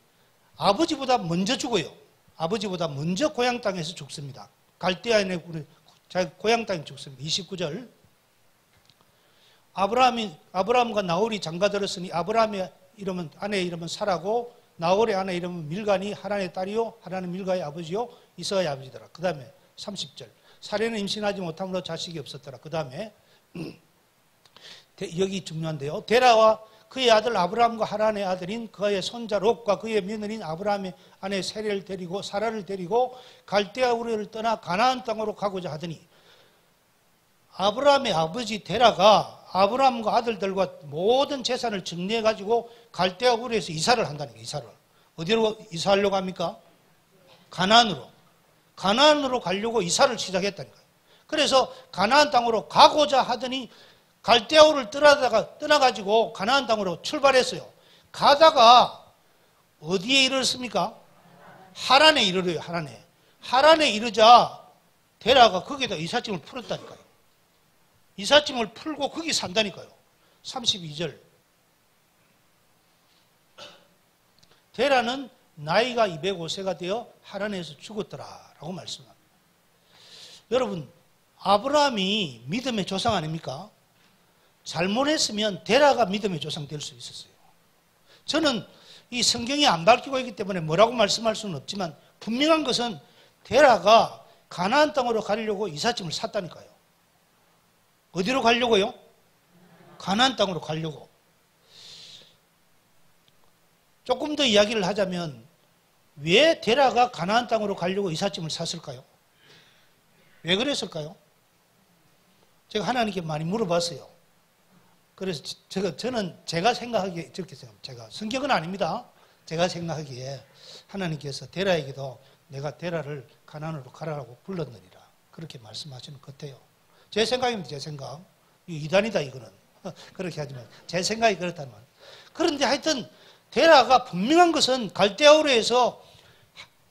아버지보다 먼저 죽어요. 아버지보다 먼저 고향 땅에서 죽습니다. 갈대아인의 자기 고향 땅에 죽습니다. 29절. 아브라함과 나홀이 장가들었으니 아브라함의 이름은, 아내의 이름은 사라고 나홀의 아내 이름은 밀가니 하란의 딸이요 하란은 밀가의 아버지요 이스가의 아버지더라. 그 다음에 30절. 사례는 임신하지 못함으로 자식이 없었더라. 그 다음에 여기 중요한데요. 데라와 그의 아들 아브라함과 하란의 아들인 그의 손자 롯과 그의 며느리인 아브라함의 아내 세례를 데리고 사라를 데리고 갈대아 우르를 떠나 가나안 땅으로 가고자 하더니 아브라함의 아버지 데라가 아브라함과 아들들과 모든 재산을 정리해가지고 갈대아 우르에서 이사를 한다는 거예요. 이사를. 어디로 이사하려고 합니까? 가나안으로 가려고 이사를 시작했다니까요. 그래서 가나안 땅으로 가고자 하더니 갈대아우를 떠나가지고 가나안 땅으로 출발했어요. 가다가 어디에 이르렀습니까? 하란에 이르러요. 하란에 이르자 데라가 거기에다 이삿짐을 풀었다니까요. 이삿짐을 풀고 거기 산다니까요. 32절. 데라는 나이가 205세가 되어 하란에서 죽었더라라고 말씀합니다. 여러분, 아브라함이 믿음의 조상 아닙니까? 잘못했으면 데라가 믿음의 조상 될 수 있었어요. 저는 이 성경이 안 밝히고 있기 때문에 뭐라고 말씀할 수는 없지만 분명한 것은 데라가 가나안 땅으로 가려고 이삿짐을 샀다니까요. 어디로 가려고요? 가나안 땅으로 가려고. 조금 더 이야기를 하자면 왜 데라가 가나안 땅으로 가려고 이삿짐을 샀을까요? 왜 그랬을까요? 제가 하나님께 많이 물어봤어요. 그래서 저는 제가 생각하기에 저렇게 생각합니다. 제가 성경은 아닙니다. 제가 생각하기에 하나님께서 데라에게도 내가 데라를 가나안으로 가라고 불렀느니라 그렇게 말씀하시는 것 같아요. 제 생각입니다. 제 생각. 이단이다 이거는. 그렇게 하지만 제 생각이 그렇다는 말. 그런데 하여튼 데라가 분명한 것은 갈대아우르에서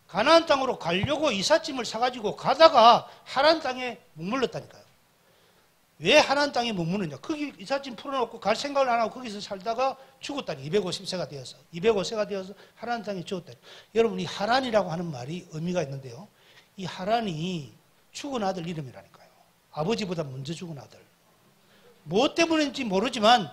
가나안 땅으로 가려고 이삿짐을 사가지고 가다가 하란 땅에 머물렀다니까요. 왜 하란 땅에 머무느냐? 거기 이삿짐 풀어놓고 갈 생각을 안 하고 거기서 살다가 죽었다니. 250세가 되어서. 205세가 되어서 하란 땅에 죽었다니. 여러분, 이 하란이라고 하는 말이 의미가 있는데요. 이 하란이 죽은 아들 이름이라니까요. 아버지보다 먼저 죽은 아들. 무엇 때문인지 모르지만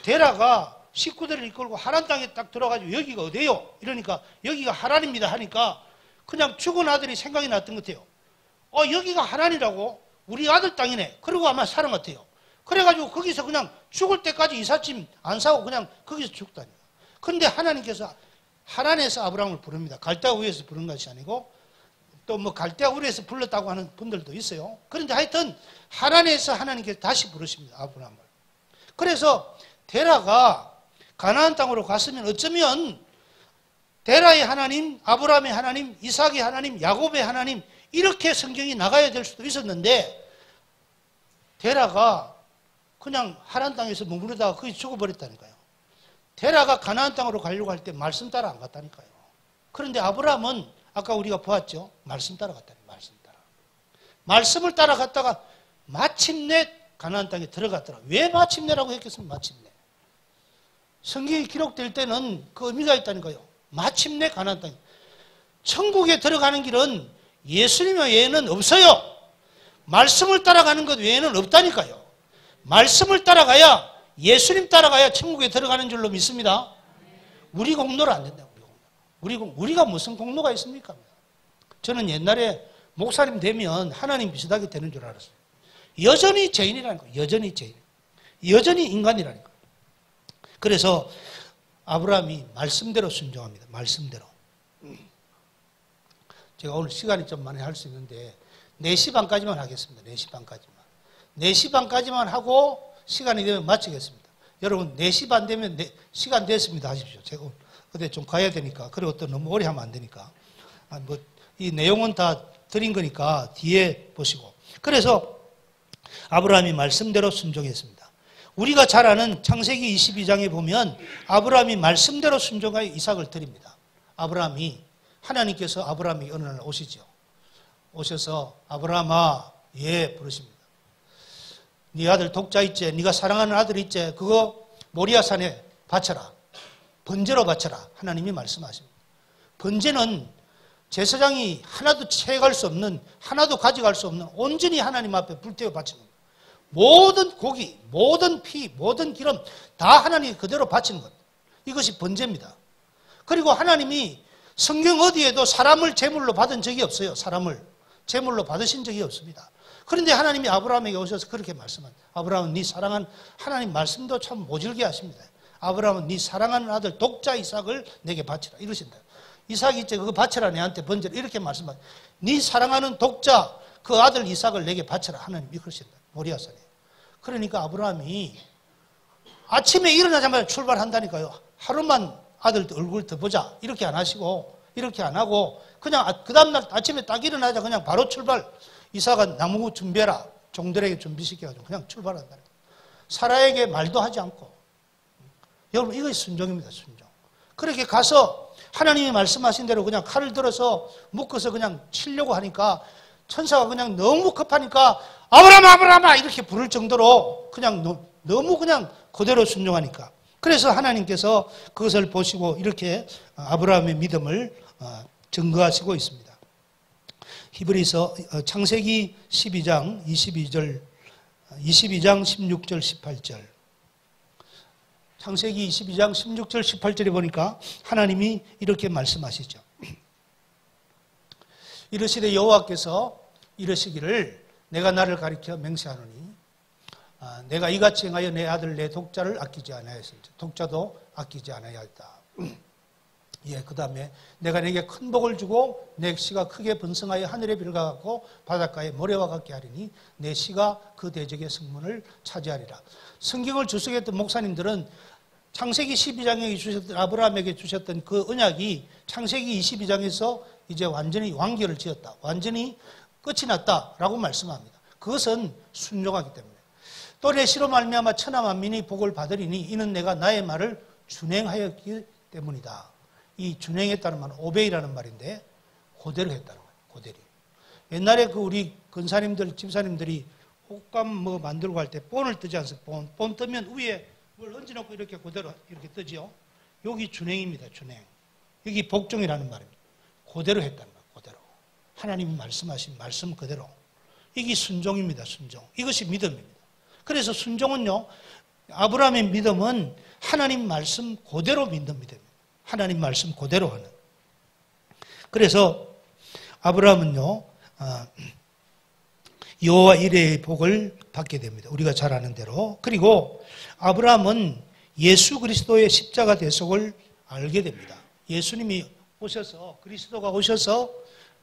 데라가 식구들을 이끌고 하란 땅에 딱 들어가지고 여기가 어디예요? 이러니까 여기가 하란입니다 하니까 그냥 죽은 아들이 생각이 났던 것 같아요. 여기가 하란이라고? 우리 아들 땅이네. 그러고 아마 사는 것 같아요. 그래가지고 거기서 그냥 죽을 때까지 이삿짐 안 사고 그냥 거기서 죽다니. 그런데 하나님께서 하란에서 아브라함을 부릅니다. 갈대아우르에서 부른 것이 아니고 또 뭐 갈대아우르에서 불렀다고 하는 분들도 있어요. 그런데 하여튼 하란에서 하나님께서 다시 부르십니다. 아브라함을. 그래서 데라가 가나안 땅으로 갔으면 어쩌면 데라의 하나님, 아브라함의 하나님, 이삭의 하나님, 야곱의 하나님 이렇게 성경이 나가야 될 수도 있었는데 데라가 그냥 하란 땅에서 머무르다가 거기 죽어버렸다니까요. 데라가 가나안 땅으로 가려고 할 때 말씀 따라 안 갔다니까요. 그런데 아브라함은 아까 우리가 보았죠. 말씀 따라 갔다니. 말씀 따라. 말씀을 따라갔다가 마침내 가나안 땅에 들어갔더라. 왜 마침내라고 했겠습니까? 마침내. 성경이 기록될 때는 그 의미가 있다니까요. 마침내 가나안 땅에. 천국에 들어가는 길은 예수님 외에는 없어요. 말씀을 따라가는 것 외에는 없다니까요. 말씀을 따라가야 예수님 따라가야 천국에 들어가는 줄로 믿습니다. 우리 공로로 안 된다. 우리가 무슨 공로가 있습니까? 저는 옛날에 목사님 되면 하나님 비슷하게 되는 줄 알았어요. 여전히 죄인이라는 거예요. 여전히 죄인. 여전히 인간이라니까. 그래서 아브라함이 말씀대로 순종합니다. 말씀대로. 제가 오늘 시간이 좀 많이 할 수 있는데 4시 반까지만 하겠습니다. 4시 반까지만. 4시 반까지만 하고 시간이 되면 마치겠습니다. 여러분 4시 반 되면 시간 됐습니다 하십시오. 제가 그때 좀 가야 되니까. 그리고 또 너무 오래 하면 안 되니까. 이 내용은 다 드린 거니까 뒤에 보시고. 그래서 아브라함이 말씀대로 순종했습니다. 우리가 잘 아는 창세기 22장에 보면 아브라함이 말씀대로 순종하여 이삭을 드립니다. 하나님께서 아브라함이 어느 날 오시죠. 오셔서 아브라함아 예 부르십니다. 네 아들 독자 있지? 네가 사랑하는 아들 있지? 그거 모리아산에 바쳐라. 번제로 바쳐라. 하나님이 말씀하십니다. 번제는 제사장이 하나도 채갈 수 없는, 하나도 가져갈 수 없는 온전히 하나님 앞에 불태워 바치는 것. 모든 고기, 모든 피, 모든 기름 다 하나님이 그대로 바치는 것. 이것이 번제입니다. 그리고 하나님이 성경 어디에도 사람을 제물로 받은 적이 없어요. 사람을 제물로 받으신 적이 없습니다. 그런데 하나님이 아브라함에게 오셔서 그렇게 말씀합니다. 아브라함은 네 사랑한 하나님 말씀도 참 모질게 하십니다. 아브라함은 네 사랑하는 아들 독자 이삭을 내게 바치라 이러신다. 이삭이 있지 그거 바쳐라 내한테 번제라 이렇게 말씀합니다. 네 사랑하는 독자 그 아들 이삭을 내게 바쳐라 하나님이 그러신다. 모리아산에. 그러니까 아브라함이 아침에 일어나자마자 출발한다니까요. 하루만 아들 얼굴 더 보자 이렇게 안 하시고 이렇게 안 하고 그냥 그 다음날 아침에 딱 일어나자 그냥 바로 출발. 이삭은 나무 준비해라. 종들에게 준비시켜가지고 그냥 출발한다. 사라에게 말도 하지 않고. 여러분 이것이 순종입니다. 순종. 그렇게 가서 하나님이 말씀하신 대로 그냥 칼을 들어서 묶어서 그냥 치려고 하니까 천사가 그냥 너무 급하니까 아브라함아 이렇게 부를 정도로 그냥 너무 그냥 그대로 순종하니까. 그래서 하나님께서 그것을 보시고 이렇게 아브라함의 믿음을 증거하시고 있습니다. 히브리서 창세기 12장 22절 22장 16절 18절. 창세기 22장 16절 18절에 보니까 하나님이 이렇게 말씀하시죠. 이르시되 여호와께서 이르시기를 내가 나를 가리켜 맹세하노니 내가 이같이 행하여 내 아들 내 독자를 아끼지 아니하였으니 독자도 아끼지 아니하였다. 예, 그 다음에 내가 내게 큰 복을 주고 내 씨가 크게 번성하여 하늘의 별과 같고 바닷가의 모래와 같게 하리니 내 씨가 그 대적의 성문을 차지하리라. 성경을 주석했던 목사님들은 창세기 12장에 주셨던 아브라함에게 주셨던 그 언약이 창세기 22장에서 이제 완전히 완결을 지었다. 완전히 끝이 났다라고 말씀합니다. 그것은 순종하기 때문에. 또 내 씨로 말미암아 천하 만민이 복을 받으리니 이는 내가 나의 말을 준행하였기 때문이다. 이 준행했다는 말은 오베이라는 말인데 그대로 했다는 거예요. 그대로. 옛날에 그 우리 근사님들, 집사님들이 옷감 뭐 만들고 할 때 본을 뜨지 않습니까? 본 뜨면 위에 뭘 얹어놓고 이렇게 그대로 이렇게 뜨죠. 여기 준행입니다. 준행. 여기 복종이라는 말입니다. 그대로 했다는 거예요. 그대로. 하나님이 말씀하신 말씀 그대로. 이게 순종입니다. 순종. 이것이 믿음입니다. 그래서 순종은요, 아브라함의 믿음은 하나님 말씀 그대로 믿는 믿음입니다. 하나님 말씀 그대로 하는. 그래서 아브라함은요, 여호와 이레의 복을 받게 됩니다. 우리가 잘 아는 대로. 그리고 아브라함은 예수 그리스도의 십자가 대속을 알게 됩니다. 예수님이 오셔서, 그리스도가 오셔서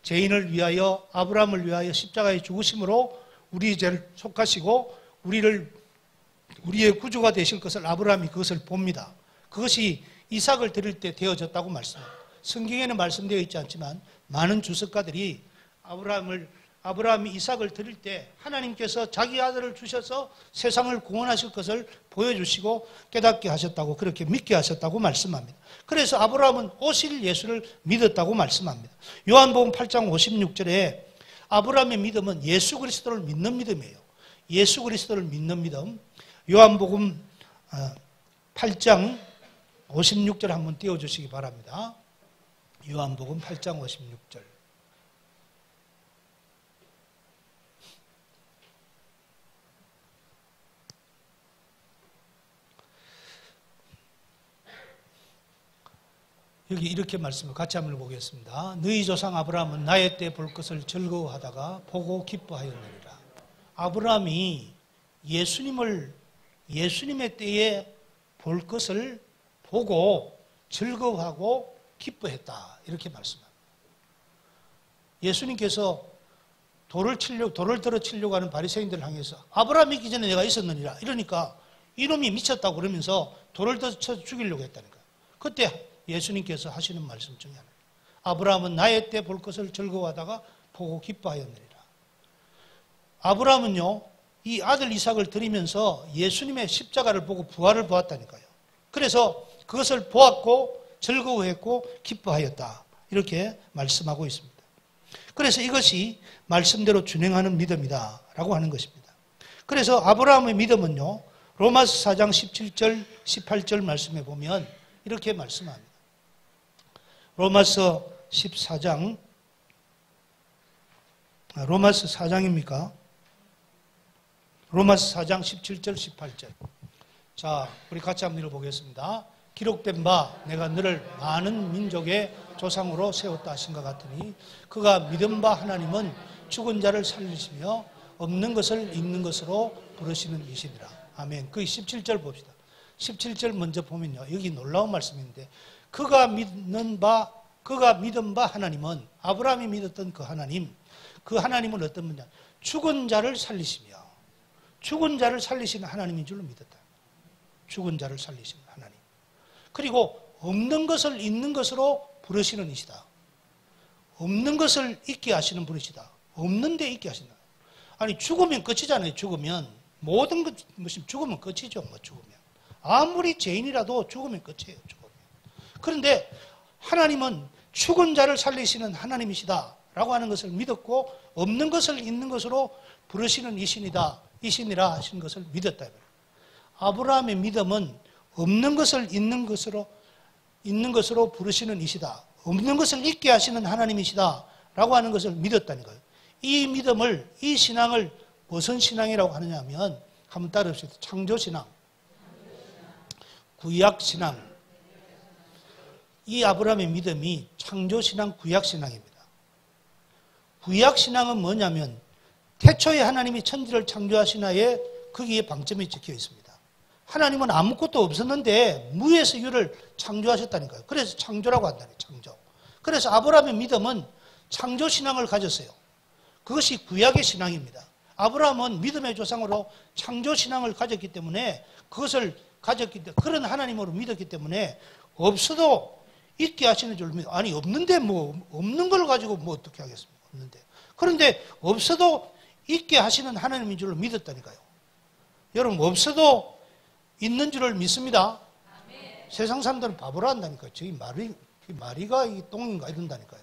죄인을 위하여, 아브라함을 위하여 십자가에 죽으심으로 우리 죄를 속하시고 우리의 구주가 되실 것을 아브라함이 그것을 봅니다. 그것이 이삭을 드릴 때 되어졌다고 말씀합니다. 성경에는 말씀되어 있지 않지만 많은 주석가들이 아브라함이 이삭을 드릴 때 하나님께서 자기 아들을 주셔서 세상을 구원하실 것을 보여주시고 깨닫게 하셨다고, 그렇게 믿게 하셨다고 말씀합니다. 그래서 아브라함은 오실 예수를 믿었다고 말씀합니다. 요한복음 8장 56절에 아브라함의 믿음은 예수 그리스도를 믿는 믿음이에요. 예수 그리스도를 믿는 믿음. 요한복음 8장 56절 한번 띄워주시기 바랍니다. 요한복음 8장 56절. 여기 이렇게 말씀을 같이 한번 보겠습니다. 너희 조상 아브라함은 나의 때 볼 것을 즐거워하다가 보고 기뻐하였느니라. 아브라함이 예수님의 때에 볼 것을 보고 즐거워하고 기뻐했다. 이렇게 말씀합니다. 예수님께서 돌을 들어 치려고 하는 바리새인들을 향해서 아브라함이 있기 전에 내가 있었느니라. 이러니까 이놈이 미쳤다고 그러면서 돌을 더 쳐 죽이려고 했다니까. 그때 예수님께서 하시는 말씀 중에 하나. 아브라함은 나의 때 볼 것을 즐거워하다가 보고 기뻐하였느니라. 아브라함은요, 이 아들 이삭을 드리면서 예수님의 십자가를 보고 부활을 보았다니까요. 그래서 그것을 보았고 즐거워했고 기뻐하였다. 이렇게 말씀하고 있습니다. 그래서 이것이 말씀대로 준행하는 믿음이다 라고 하는 것입니다. 그래서 아브라함의 믿음은요, 로마서 4장 17절 18절 말씀에 보면 이렇게 말씀합니다. 로마서 14장, 로마서 4장입니까? 로마서 4장 17절 18절. 자, 우리 같이 한번 읽어보겠습니다. 기록된 바 내가 너를 많은 민족의 조상으로 세웠다 하신 것 같으니 그가 믿은 바 하나님은 죽은 자를 살리시며 없는 것을 있는 것으로 부르시는 이시니라. 아멘. 그 17절 봅시다. 17절 먼저 보면요, 여기 놀라운 말씀인데 그가 믿은 바 하나님은, 아브라함이 믿었던 그 하나님은 어떤 분이냐? 죽은 자를 살리시며, 죽은 자를 살리시는 하나님인 줄로 믿었다. 죽은 자를 살리시는 하나님. 그리고 없는 것을 있는 것으로 부르시는 이시다. 없는 것을 있게 하시는 분이시다. 없는 데 있게 하신다. 아니, 죽으면 끝이잖아요. 죽으면 모든 것, 죽으면 끝이죠. 뭐 죽으면 아무리 죄인이라도 죽으면 끝이에요. 죽으면. 그런데 하나님은 죽은 자를 살리시는 하나님이시다 라고 하는 것을 믿었고, 없는 것을 있는 것으로 부르시는 이신이라 하신 것을 믿었다. 아브라함의 믿음은 없는 것을 있는 것으로 부르시는 이시다, 없는 것을 있게 하시는 하나님이시다 라고 하는 것을 믿었다는 거예요. 이 믿음을, 이 신앙을 무슨 신앙이라고 하느냐 하면 한번 따라합시다. 창조신앙, 구약신앙. 이 아브라함의 믿음이 창조신앙, 구약신앙입니다. 구약신앙은 뭐냐면 태초에 하나님이 천지를 창조하시나에 거기에 방점이 찍혀 있습니다. 하나님은 아무것도 없었는데 무에서 유를 창조하셨다니까요. 그래서 창조라고 한다니까요. 창조. 그래서 아브라함의 믿음은 창조신앙을 가졌어요. 그것이 구약의 신앙입니다. 아브라함은 믿음의 조상으로 창조신앙을 가졌기 때문에 그것을 그런 하나님으로 믿었기 때문에 없어도 있게 하시는 줄 믿어. 아니 없는데 뭐 없는 걸 가지고 뭐 어떻게 하겠습니까? 없는데. 그런데 없어도 있게 하시는 하나님인 줄로 믿었다니까요. 여러분 없어도 있는 줄을 믿습니다. 아멘. 세상 사람들은 바보라 한다니까요. 저기 마리가 이 똥인가 이런다니까요.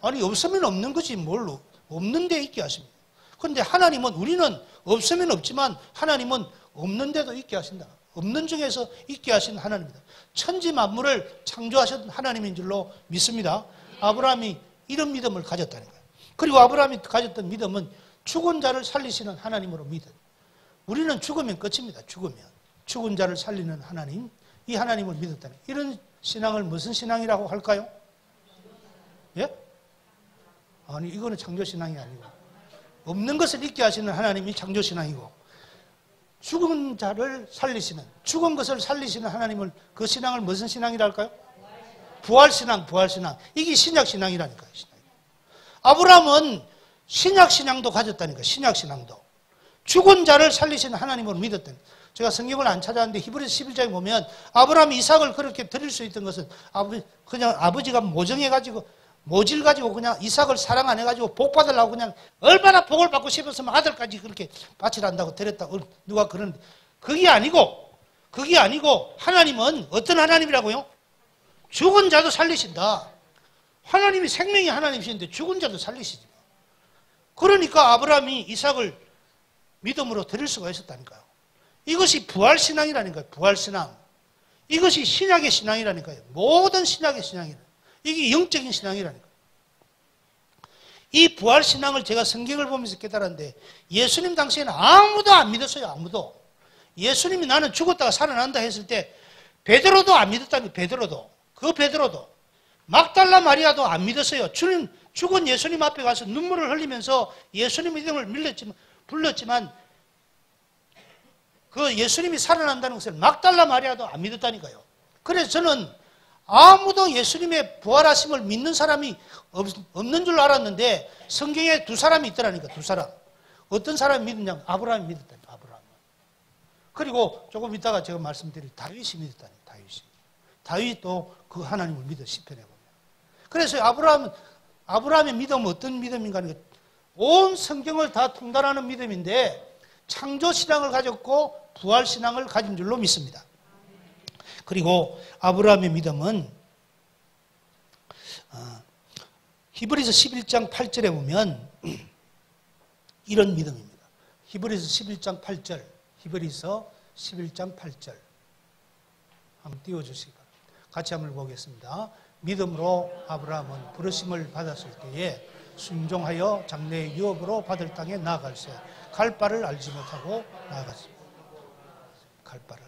아니 없으면 없는 거지 뭘 없는데 있게 하십니다. 그런데 하나님은 우리는 없으면 없지만 하나님은 없는데도 있게 하신다. 없는 중에서 있게 하신 하나님입니다. 천지 만물을 창조하셨던 하나님인 줄로 믿습니다. 아브라함이 이런 믿음을 가졌다니까요. 그리고 아브라함이 가졌던 믿음은 죽은 자를 살리시는 하나님으로 믿은. 우리는 죽으면 끝입니다. 죽은 자를 살리는 하나님, 이 하나님을 믿었다는. 이런 신앙을 무슨 신앙이라고 할까요? 예? 아니 이거는 창조신앙이 아니고 없는 것을 있게 하시는 하나님이 창조신앙이고 죽은 자를 살리시는, 죽은 것을 살리시는 하나님을, 그 신앙을 무슨 신앙이라 할까요? 부활신앙. 이게 신약신앙이라니까요. 아브라함은 신약신앙도 가졌다니까요. 신약신앙도. 죽은 자를 살리시는 하나님으로 믿었다니. 제가 성경을 안 찾아왔는데 히브리서 11장에 보면 아브라함이 이삭을 그렇게 드릴 수 있던 것은 그냥 아버지가 모질가지고 그냥 이삭을 사랑 안 해가지고 복 받으려고 그냥 얼마나 복을 받고 싶었으면 아들까지 그렇게 바치란다고 드렸다고 누가 그러는데 그게 아니고 하나님은 어떤 하나님이라고요? 죽은 자도 살리신다. 하나님이 생명이 하나님이신데 죽은 자도 살리시지. 그러니까 아브라함이 이삭을 믿음으로 드릴 수가 있었다니까요. 이것이 부활신앙이라니까요. 부활신앙. 이것이 신약의 신앙이라니까요. 모든 신약의 신앙이라니까요. 이게 영적인 신앙이라니까요. 이 부활신앙을 제가 성경을 보면서 깨달았는데 예수님 당시에는 아무도 안 믿었어요. 아무도. 예수님이 나는 죽었다가 살아난다 했을 때 베드로도 안 믿었다니. 베드로도. 막달라 마리아도 안 믿었어요. 죽은 예수님 앞에 가서 눈물을 흘리면서 예수님의 이름을 불렀지만 그 예수님이 살아난다는 것을 막달라 마리아도 안 믿었다니까요. 그래서 저는 아무도 예수님의 부활하심을 믿는 사람이 없는 줄 알았는데 성경에 두 사람이 있더라니까. 두 사람. 어떤 사람이 믿었냐면 아브라함이 믿었다니. 아브라함. 그리고 조금 이따가 제가 말씀드릴 다윗이 믿었다니. 다윗도 그 하나님을 믿어 시편에 보면. 그래서 아브라함의 믿음은 어떤 믿음인가 하는 온 성경을 다 통달하는 믿음인데 창조신앙을 가졌고 부활신앙을 가진 줄로 믿습니다. 그리고 아브라함의 믿음은 히브리서 11장 8절에 보면 이런 믿음입니다. 히브리서 11장 8절. 히브리서 11장 8절. 한번 띄워주시기 바랍니다. 같이 한번 보겠습니다. 믿음으로 아브라함은 부르심을 받았을 때에 순종하여 장래의 유업으로 받을 땅에 나아갈새 갈 바를 알지 못하고 나아갔습니다. 갈 바를.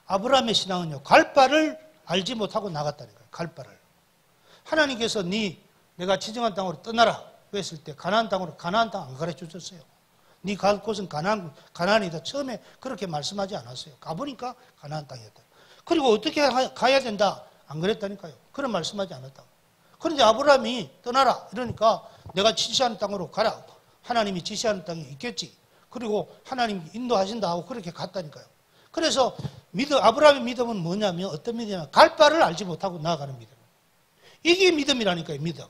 아브라함의 신앙은요, 갈 바를 알지 못하고 나갔다니까요. 갈 바를. 하나님께서 내가 지정한 땅으로 떠나라 그랬을 때 가나안 땅으로 가나안 땅 안 가르쳐 주셨어요. 네 갈 곳은 가나안이다. 처음에 그렇게 말씀하지 않았어요. 가보니까 가나안 땅이었다. 그리고 어떻게 가야 된다? 안 그랬다니까요. 그런 말씀하지 않았다고. 그런데 아브라함이 떠나라 이러니까 내가 지시하는 땅으로 가라. 하나님이 지시하는 땅이 있겠지. 그리고 하나님이 인도하신다 하고 그렇게 갔다니까요. 그래서 아브라함의 믿음은 뭐냐면 어떤 믿음이냐면 갈 바를 알지 못하고 나아가는 믿음. 이게 믿음이라니까요. 믿음.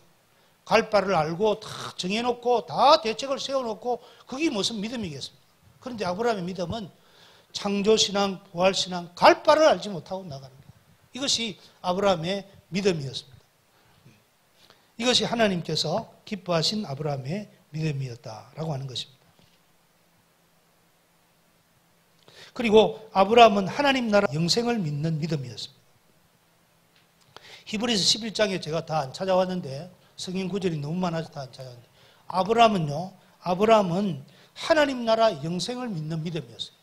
갈 바를 알고 다 정해놓고 다 대책을 세워놓고 그게 무슨 믿음이겠습니까? 그런데 아브라함의 믿음은 창조신앙, 부활신앙, 갈 바를 알지 못하고 나가는 거예요. 이것이 아브라함의 믿음이었습니다. 이것이 하나님께서 기뻐하신 아브라함의 믿음이었다라고 하는 것입니다. 그리고 아브라함은 하나님 나라 영생을 믿는 믿음이었습니다. 히브리서 11장에 제가 다 안 찾아왔는데 성경 구절이 너무 많아서 다 안 찾아왔는데 아브라함은 하나님 나라 영생을 믿는 믿음이었어요.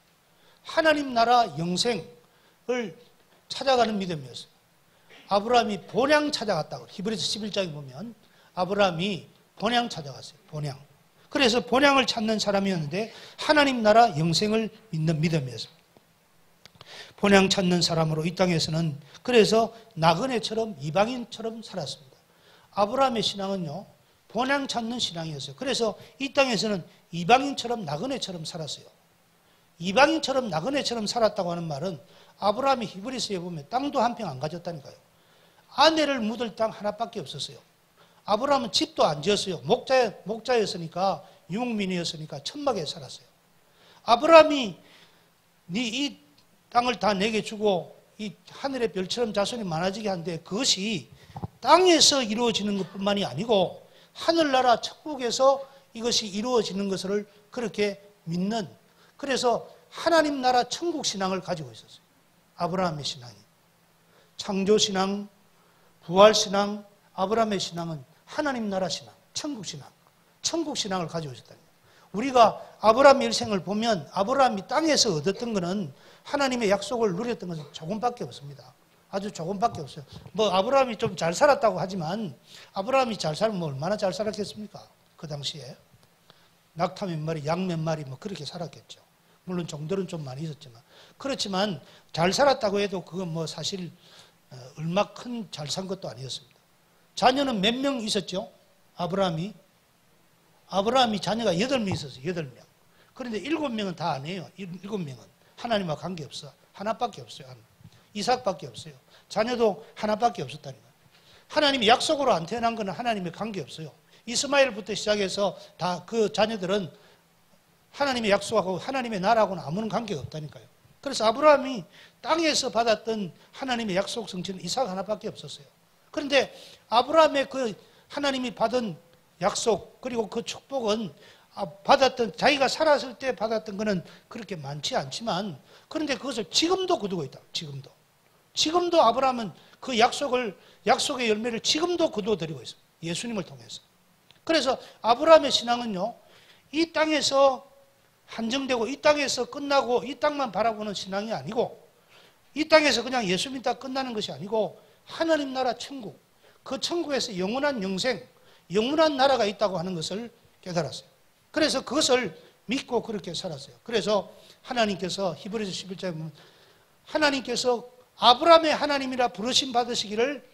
하나님 나라 영생을 찾아가는 믿음이었어요. 아브라함이 본향 찾아갔다고. 히브리서 11장에 보면 아브라함이 본향 찾아갔어요. 본향. 그래서 본향을 찾는 사람이었는데 하나님 나라 영생을 믿는 믿음이었습니다. 본향 찾는 사람으로 이 땅에서는 그래서 나그네처럼 이방인처럼 살았습니다. 아브라함의 신앙은요, 본향 찾는 신앙이었어요. 그래서 이 땅에서는 이방인처럼 나그네처럼 살았어요. 이방인처럼 나그네처럼 살았다고 하는 말은 아브라함이 히브리서에 보면 땅도 한 평 안 가졌다니까요. 아내를 묻을 땅 하나밖에 없었어요. 아브라함은 집도 안 지었어요. 목자였으니까, 유목민이었으니까 천막에 살았어요. 아브라함이 이 땅을 다 내게 주고 이 하늘의 별처럼 자손이 많아지게 한데 그것이 땅에서 이루어지는 것뿐만이 아니고 하늘나라 천국에서 이것이 이루어지는 것을 그렇게 믿는, 그래서 하나님 나라 천국 신앙을 가지고 있었어요. 아브라함의 신앙이. 창조신앙, 부활신앙, 아브라함의 신앙은 하나님 나라 신앙, 천국 신앙, 천국 신앙을 가지고 있었다. 우리가 아브라함의 일생을 보면 아브라함이 땅에서 얻었던 것은 하나님의 약속을 누렸던 것은 조금밖에 없습니다. 아주 조금밖에 없어요. 뭐 아브라함이 좀 잘 살았다고 하지만 아브라함이 잘 살면 얼마나 잘 살았겠습니까? 그 당시에 낙타 몇 마리, 양 몇 마리 뭐 그렇게 살았겠죠. 물론 종들은 좀 많이 있었지만, 그렇지만 잘 살았다고 해도 그건 뭐 사실 얼마 큰 잘 산 것도 아니었습니다. 자녀는 몇 명 있었죠? 아브라함이 자녀가 8명 있었어요. 8명. 그런데 7명은 다 안 해요. 7명은 하나님과 관계없어. 하나밖에 없어요. 이삭밖에 없어요. 자녀도 하나밖에 없었다니까. 하나님이 약속으로 안 태어난 것은 하나님의 관계없어요. 이스마엘부터 시작해서 다 그 자녀들은 하나님의 약속하고 하나님의 나라하고는 아무런 관계가 없다니까요. 그래서 아브라함이 땅에서 받았던 하나님의 약속 성취는 이삭 하나밖에 없었어요. 그런데 아브라함의 그 하나님이 받은 약속 그리고 그 축복은 받았던, 자기가 살았을 때 받았던 것은 그렇게 많지 않지만, 그런데 그것을 지금도 거두고 있다. 지금도 아브라함은 그 약속의 열매를 지금도 거두어드리고 있어요. 예수님을 통해서. 그래서 아브라함의 신앙은요, 이 땅에서 한정되고 이 땅에서 끝나고 이 땅만 바라보는 신앙이 아니고, 이 땅에서 그냥 예수 믿다 끝나는 것이 아니고 하나님 나라 천국, 그 천국에서 영원한 영생, 영원한 나라가 있다고 하는 것을 깨달았어요. 그래서 그것을 믿고 그렇게 살았어요. 그래서 하나님께서 히브리서 11장에 보면 하나님께서 아브라함의 하나님이라 부르심 받으시기를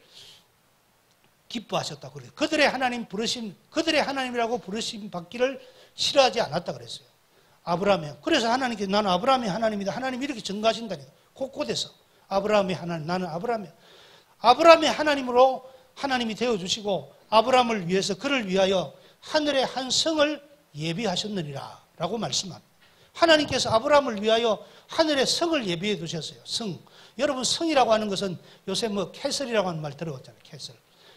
기뻐하셨다고 그래요. 그들의 하나님이라고 부르심 받기를 싫어하지 않았다 그랬어요. 아브라함이요. 그래서 하나님께서 나는 아브라함의 하나님이다. 하나님이 이렇게 증거하신다니까. 곳곳에서 아브라함의 하나님, 나는 아브라함의 하나님으로 하나님이 되어주시고 아브라함을 위해서 그를 위하여 하늘의 한 성을 예비하셨느니라 라고 말씀합니다. 하나님께서 아브라함을 위하여 하늘의 성을 예비해 두셨어요. 성. 여러분, 성이라고 하는 것은 요새 뭐 캐슬이라고 하는 말 들어봤잖아요.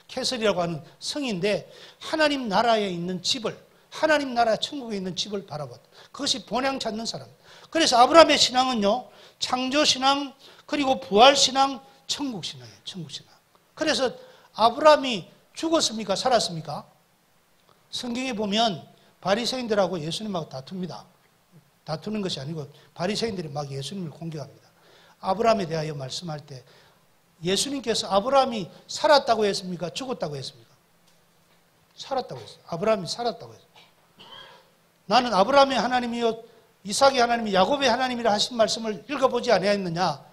캐슬이라고 하는 성인데 하나님 나라에 있는 집을, 하나님 나라 천국에 있는 집을 바라봤다. 그것이 본향 찾는 사람. 그래서 아브라함의 신앙은요, 창조신앙, 그리고 부활신앙, 천국신앙이에요. 천국신앙. 그래서 아브라함이 죽었습니까? 살았습니까? 성경에 보면 바리새인들하고 예수님하고 다툽니다. 다투는 것이 아니고 바리새인들이 막 예수님을 공격합니다. 아브라함에 대하여 말씀할 때 예수님께서 아브라함이 살았다고 했습니까? 죽었다고 했습니까? 살았다고 했어요. 아브라함이 살았다고 했어요. 나는 아브라함의 하나님이요 이삭의 하나님이 야곱의 하나님이라 하신 말씀을 읽어보지 아니하였느냐?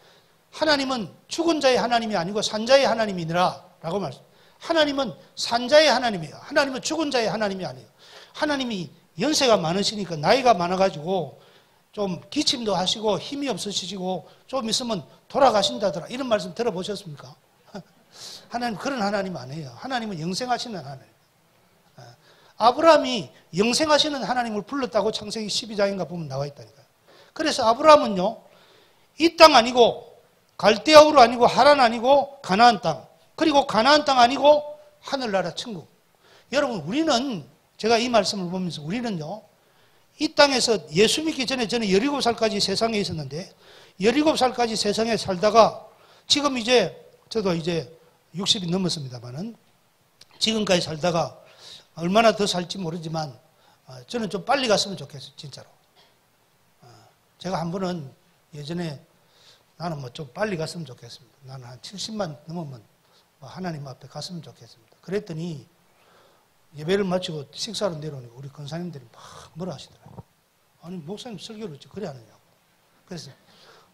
하나님은 죽은 자의 하나님이 아니고 산자의 하나님이니라 라고 말씀. 하나님은 산자의 하나님이에요. 하나님은 죽은 자의 하나님이 아니에요. 하나님이 연세가 많으시니까 나이가 많아가지고 좀 기침도 하시고 힘이 없으시고 좀 있으면 돌아가신다더라. 이런 말씀 들어보셨습니까? 하나님 그런 하나님 아니에요. 하나님은 영생하시는 하나님. 아브라함이 영생하시는 하나님을 불렀다고 창세기 12장인가 보면 나와 있다니까요. 그래서 아브라함은요, 이 땅 아니고 갈대아우르 아니고 하란 아니고 가나안 땅, 그리고 가나안 땅 아니고 하늘나라 천국. 여러분, 우리는 제가 이 말씀을 보면서 우리는요, 이 땅에서 예수 믿기 전에 저는 17살까지 세상에 있었는데 17살까지 세상에 살다가 지금 저도 이제 60이 넘었습니다만은 지금까지 살다가 얼마나 더 살지 모르지만 저는 좀 빨리 갔으면 좋겠어요, 진짜로. 제가 한 번은 예전에 나는 뭐 좀 빨리 갔으면 좋겠습니다. 나는 한 70만 넘으면 하나님 앞에 갔으면 좋겠습니다. 그랬더니 예배를 마치고 식사로 내려오니까 우리 권사님들이 막 뭐라 하시더라고요. 아니, 목사님 설교를 어찌 그래 하느냐고. 그래서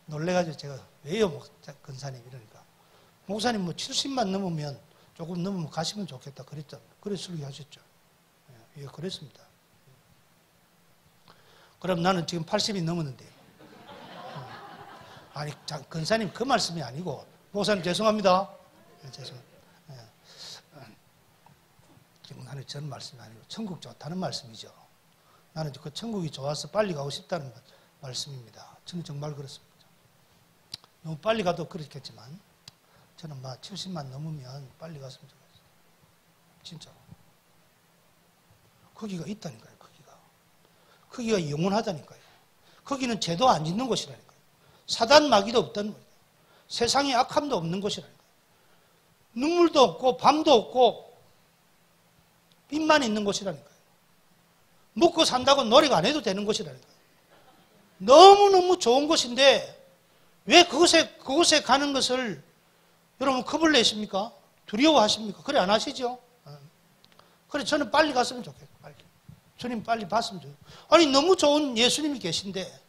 놀래가지고 제가 왜요, 권사님? 이러니까. 목사님 뭐 70만 넘으면 조금 넘으면 가시면 좋겠다 그랬잖아요. 그래서 설교하셨죠. 예, 그랬습니다. 그럼 나는 지금 80이 넘었는데. 아니, 권사님 그 말씀이 아니고, 목사님 죄송합니다. 예, 죄송합니다. 예. 지금 나는 저런 말씀이 아니고, 천국 좋다는 말씀이죠. 나는 그 천국이 좋아서 빨리 가고 싶다는 말씀입니다. 저는 정말 그렇습니다. 너무 빨리 가도 그렇겠지만, 저는 막 70만 넘으면 빨리 갔으면 좋겠어요. 진짜로. 거기가 있다니까요, 거기가. 거기가 영원하다니까요. 거기는 죄도 안 짓는 곳이라니까요. 사단 마귀도 없다는 거예요. 세상에 악함도 없는 곳이라니까요. 눈물도 없고 밤도 없고 빛만 있는 곳이라니까요. 먹고 산다고 노력 안 해도 되는 곳이라니까요. 너무너무 좋은 곳인데 왜 그곳에 가는 것을 여러분 겁을 내십니까? 두려워하십니까? 그래 안 하시죠? 그래 저는 빨리 갔으면 좋겠어요. 빨리. 주님 빨리 봤으면 좋겠어요. 아니 너무 좋은 예수님이 계신데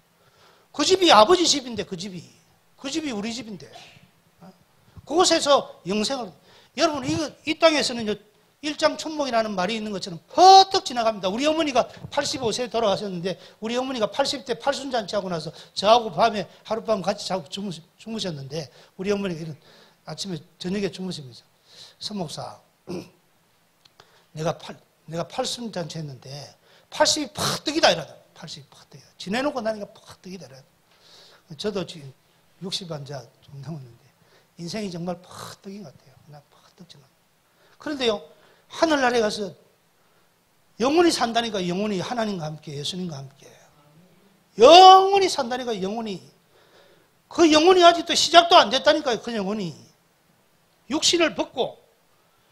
그 집이 아버지 집인데 그 집이 우리 집인데 그곳에서 영생을 여러분 이 땅에서는 일장춘몽이라는 말이 있는 것처럼 퍼뜩 지나갑니다. 우리 어머니가 85세에 돌아가셨는데 우리 어머니가 80대 팔순잔치하고 나서 저하고 밤에 하룻밤 같이 자고 주무셨는데 우리 어머니가 이런 아침에 저녁에 주무시면서 서목사 내가 팔순잔치 했는데 80이 팍 뜨기다 이러다. 80이 팍 뜨기다. 지내놓고 나니까 팍 뜨기다 이러다. 저도 지금 60한 자 좀 넘었는데 인생이 정말 팍 뜨긴 것 같아요. 그냥 팍 뜨지만. 그런데요. 하늘나라에 가서 영원히 산다니까 영원히 하나님과 함께 예수님과 함께 영원히 산다니까 영원히 그 영혼이 아직도 시작도 안 됐다니까요. 그 영혼이 육신을 벗고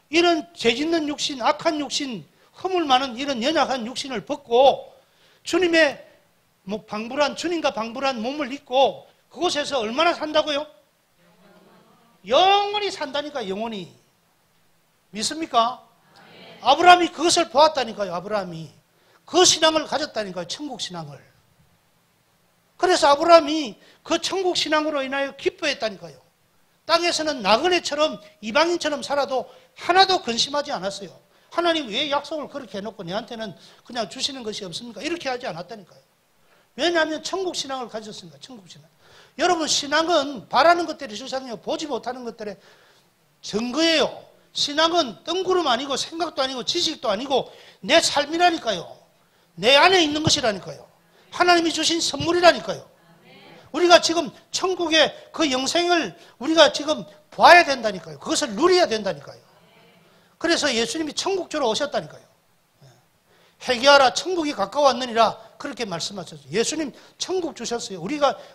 이런 죄짓는 육신, 악한 육신, 허물 많은 이런 연약한 육신을 벗고 주님의 주님과 방불한 몸을 입고 그곳에서 얼마나 산다고요? 영원히 산다니까 영원히. 믿습니까? 아브라함이 그것을 보았다니까요. 아브라함이 그 신앙을 가졌다니까요. 천국 신앙을. 그래서 아브라함이 그 천국 신앙으로 인하여 기뻐했다니까요. 땅에서는 나그네처럼 이방인처럼 살아도 하나도 근심하지 않았어요. 하나님 왜 약속을 그렇게 해놓고 내한테는 그냥 주시는 것이 없습니까? 이렇게 하지 않았다니까요. 왜냐하면 천국 신앙을 가졌으니까. 천국 신앙. 여러분 신앙은 바라는 것들이 세상에 보지 못하는 것들의 증거예요. 신앙은 뜬구름 아니고 생각도 아니고 지식도 아니고 내 삶이라니까요. 내 안에 있는 것이라니까요. 하나님이 주신 선물이라니까요. 우리가 지금 천국의 그 영생을 우리가 지금 봐야 된다니까요. 그것을 누려야 된다니까요. 그래서 예수님이 천국주로 오셨다니까요. 회개하라 천국이 가까웠느니라 그렇게 말씀하셨어요. 예수님 천국 주셨어요.